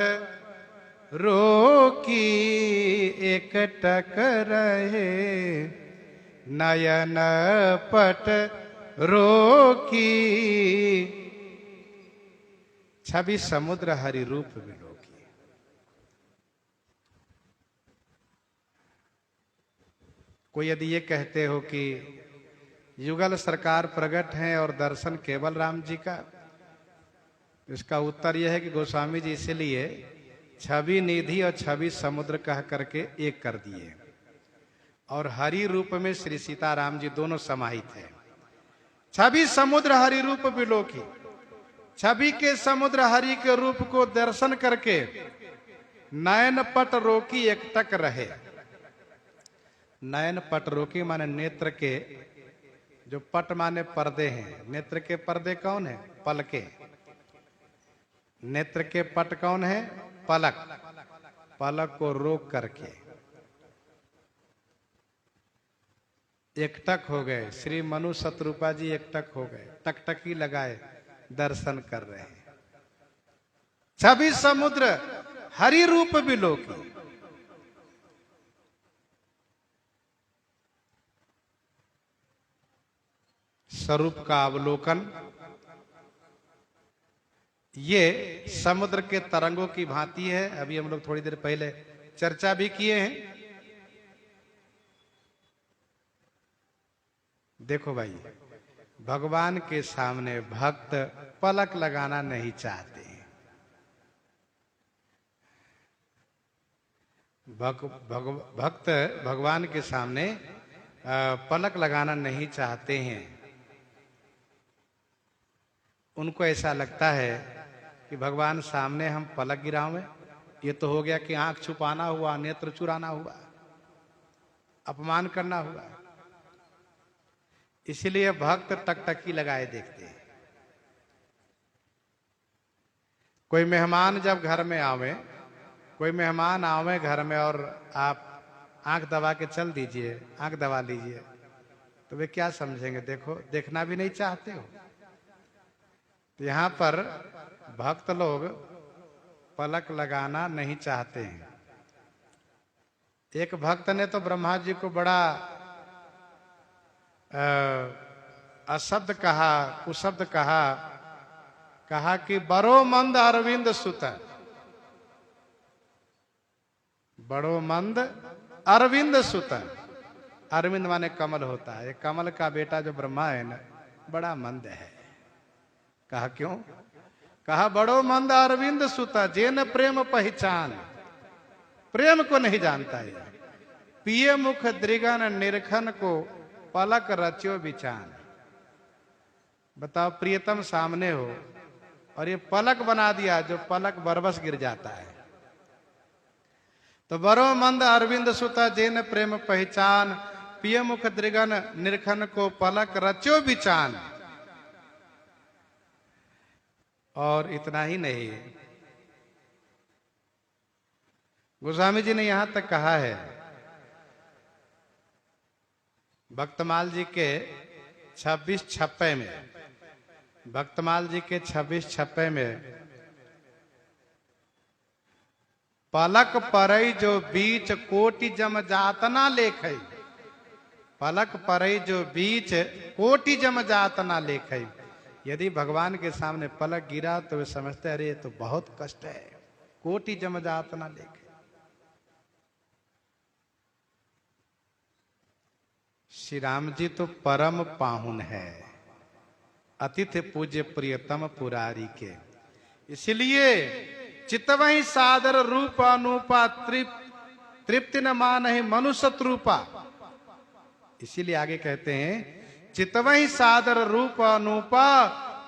रोकी। एकटक रहे नयन पट रोकी। छवि समुद्र हरि रूप बिलोकी। कोई यदि ये कहते हो कि युगल सरकार प्रकट हैं और दर्शन केवल राम जी का, इसका उत्तर यह है कि गोस्वामी जी इसलिए छवि निधि और छवि समुद्र कह करके एक कर दिए, और हरि रूप में श्री सीताराम जी दोनों समाहित है। छवि समुद्र हरि रूप बिलोकी। छवि के समुद्र हरि के रूप को दर्शन करके नयन पट रोकी एकटक रहे। नयन पट रोकी माने नेत्र के जो पट माने पर्दे हैं। नेत्र के पर्दे कौन है? पलके। नेत्र के पट कौन है? पलक। पलक को रोक करके एकटक हो गए। श्री मनु शत्रुपा जी एकटक हो गए, टकटकी लगाए दर्शन कर रहे हैं। छवि समुद्र हरि रूप बिलोकी। स्वरूप का अवलोकन। ये समुद्र के तरंगों की भांति है। अभी हम लोग थोड़ी देर पहले चर्चा भी किए हैं। देखो भाई, भगवान के सामने भक्त पलक लगाना नहीं चाहते। भक्त भगवान के सामने पलक लगाना नहीं चाहते हैं। उनको ऐसा लगता है कि भगवान सामने हम पलक गिरावें, ये तो हो गया कि आंख छुपाना हुआ, नेत्र चुराना हुआ, अपमान करना हुआ। इसलिए भक्त टकटकी लगाए देखते हैं। कोई मेहमान जब घर में आवे, कोई मेहमान आवे घर में और आप आंख दबा के चल दीजिए, आंख दबा लीजिए, तो वे क्या समझेंगे? देखो, देखना भी नहीं चाहते हो। तो यहां पर भक्त लोग पलक लगाना नहीं चाहते हैं। एक भक्त ने तो ब्रह्मा जी को बड़ा अशब्द कहा, कुशब्द कहा कि बड़ो मंद अरविंद सुत। बड़ो मंद अरविंद सुत। अरविंद माने कमल होता है। कमल का बेटा जो ब्रह्मा है ना, बड़ा मंद है। कहा क्यों? कहा बड़ो मंद अरविंद सुत, जेन प्रेम पहचान। प्रेम को नहीं जानता है। पिय मुख दृगन निरखन को पलक रच्यो बिचान। बताओ, प्रियतम सामने हो और ये पलक बना दिया, जो पलक बरबस गिर जाता है। तो बरो मंद अरविंद सुता जेन प्रेम पहचान, पिय मुख दृगन निरखन को पलक रच्यो बिचान। और इतना ही नहीं, गोस्वामी जी ने यहां तक कहा है, भक्तमाल जी के 26 छप्पे में, भक्तमाल जी के 26 छप्पे में, पलक परई जो बीच कोटि जम जातना लेखई। पलक परई जो बीच कोटि जम जातना लेखई। यदि भगवान के सामने पलक गिरा तो वे समझते अरे ये तो बहुत कष्ट है, कोटि जम जातना लेखई। श्री राम जी तो परम पाहुन है, अतिथि पूज्य प्रियतम पुरारी के। इसलिए चितवही सादर रूप अनूपा तृप्ति न मानहि मनुष्य रूपा। इसीलिए आगे कहते हैं, चितवही सादर रूप अनूपा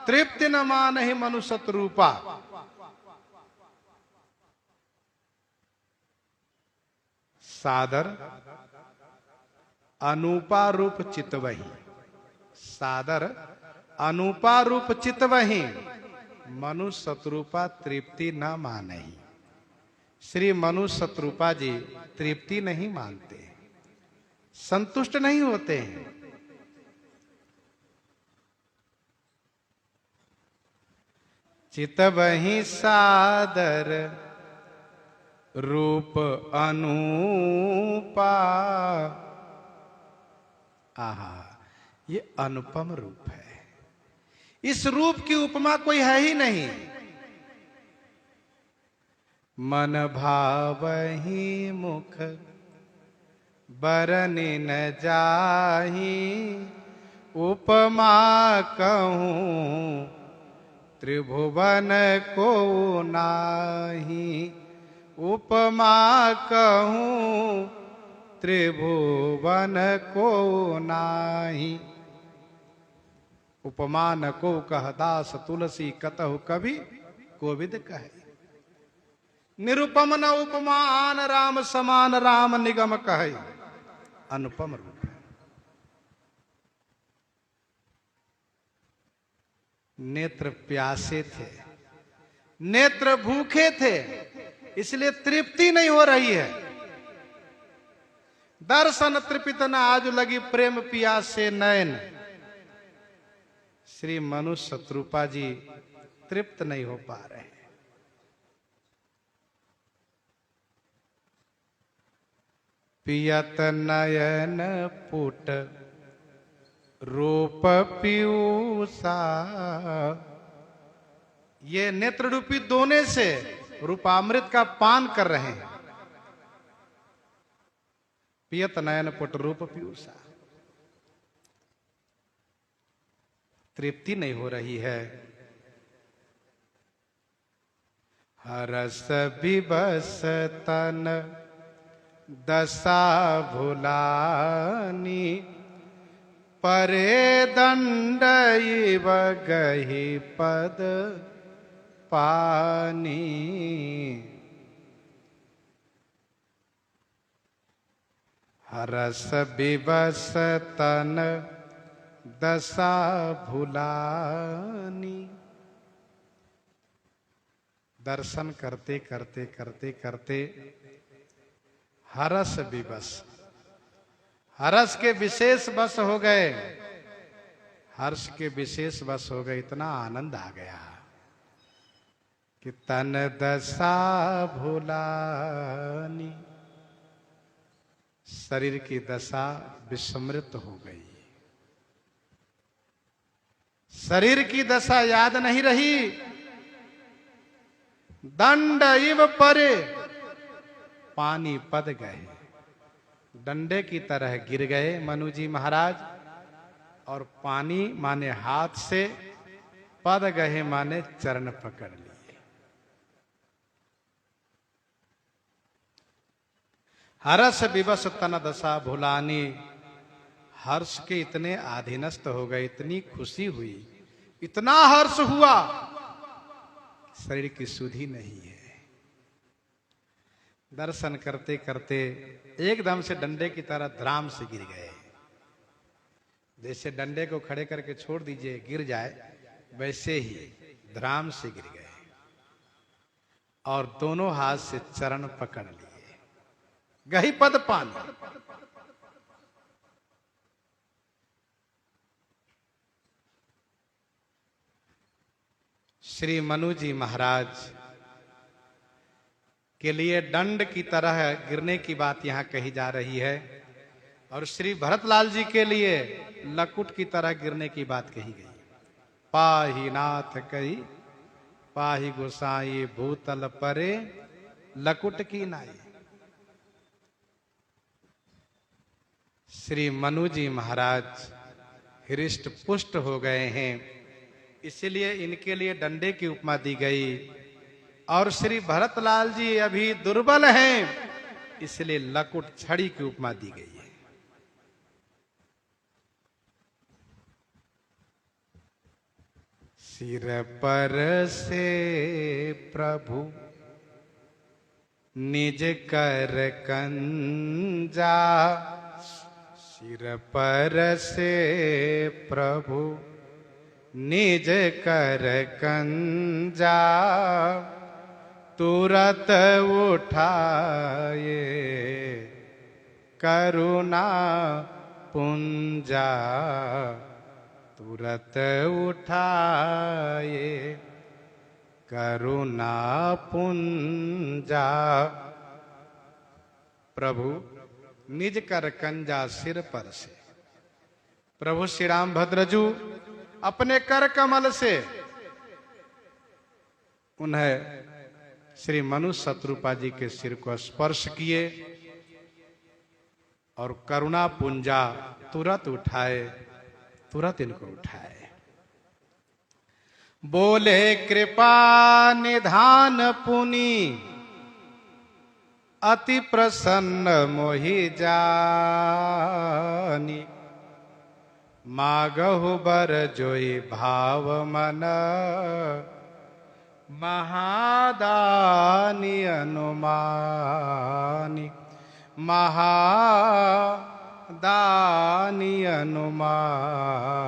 तृप्ति न मानहि मनुष्य रूपा। सादर अनूपा रूप चितवही, सादर अनूपा रूप चितवही, मनुष्य शत्रुपा तृप्ति न मानही। श्री मनुष्य शत्रुपा जी तृप्ति नहीं मानते, संतुष्ट नहीं होते हैं। चितवही सादर रूप अनूपा। आहा, ये अनुपम रूप है, इस रूप की उपमा कोई है ही नहीं। मन भावही मुख बरनि न जाही, उपमा कहूँ त्रिभुवन को नाही। उपमा कहूँ त्रिभुवन को नाही। उपमान को कह दास तुलसी, कतहु कवि कोविद कहे। निरुपम न उपमान, राम समान राम निगम कहे। अनुपम रूप है। नेत्र प्यासे थे, नेत्र भूखे थे, इसलिए तृप्ति नहीं हो रही है। दर्शन तृपित न आज लगी, प्रेम प्यासे नयन। श्री मनुष्य शत्रुपा जी तृप्त नहीं हो पा रहे हैं। पियत नयन पुट रूप पीयूषा। ये नेत्र रूपी दोने से रूपामृत का पान कर रहे हैं। पियत नयन पुट रूप पीयूषा, तृप्ति नहीं हो रही है। हरस विबस तन दशा भुलानी, परे दंड इव गहि पद पानी। हरस विबस तन दशा भुलानी। दर्शन करते करते करते करते हरस विवश, हरस के विशेष वश हो गए। हर्ष के विशेष वश हो गए, इतना आनंद आ गया कि तन दशा भुलानी। शरीर की दशा विस्मृत हो गई, शरीर की दशा याद नहीं रही। दंड इव परे, पानी पद गए, डंडे की तरह गिर गए मनु जी महाराज। और पानी माने हाथ से, पद गए माने चरण पकड़ लिए। हर्ष विवश तन दशा भुलानी, हर्ष के इतने आधीनस्थ हो गए, इतनी खुशी हुई, इतना हर्ष हुआ, शरीर की सुधि नहीं है। दर्शन करते करते एकदम से डंडे की तरह धराम से गिर गए। जैसे डंडे को खड़े करके छोड़ दीजिए गिर जाए, वैसे ही धराम से गिर गए और दोनों हाथ से चरण पकड़ लिए, गही पद पानी। श्री मनु जी महाराज के लिए दंड की तरह गिरने की बात यहां कही जा रही है, और श्री भरतलाल जी के लिए लकुट की तरह गिरने की बात कही गई। पाही नाथ कही पाही गोसाई, भूतल परे लकुट की नाई। श्री मनु जी महाराज हृष्ट पुष्ट हो गए हैं, इसलिए इनके लिए डंडे की उपमा दी गई, और श्री भरतलाल जी अभी दुर्बल हैं, इसलिए लकुट छड़ी की उपमा दी गई है। सिर पर से प्रभु निज कर कंजा, सिर पर से प्रभु निज कर कंजा, तुरत उठाए करुणा पुंजा, तुरत उठाए करुणा पुंजा। प्रभु निज कर कंजा सिर पर से, प्रभु श्री राम भद्रजू अपने कर कमल से उन्हें श्री मनु शत्रुपा जी के सिर को स्पर्श किए और करुणा पुंजा तुरंत उठाए, तुरंत इनको उठाए। बोले कृपा निधान पुनि, अति प्रसन्न मोहि जानी, मागहु बर जोई भाव मन, महादानी अनुमानी, महादानी अनुमानी।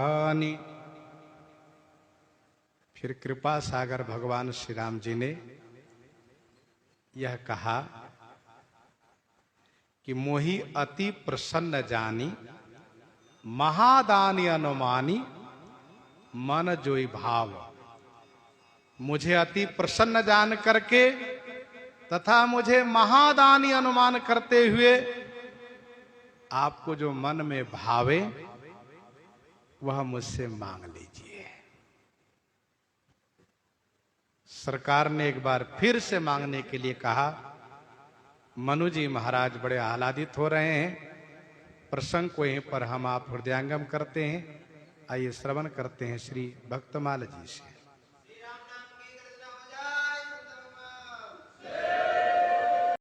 फिर कृपा सागर भगवान श्री राम जी ने यह कहा कि मोहि अति प्रसन्न जानी, महादानी अनुमानी, मन जोई भाव। मुझे अति प्रसन्न जान करके तथा मुझे महादानी अनुमान करते हुए आपको जो मन में भावे वह मुझसे मांग लीजिए। सरकार ने एक बार फिर से मांगने के लिए कहा। मनु जी महाराज बड़े आह्लादित हो रहे हैं। प्रसंग को यहीं पर हम आप हृदयांगम करते हैं। आइए श्रवण करते हैं श्री भक्तमाल जी से।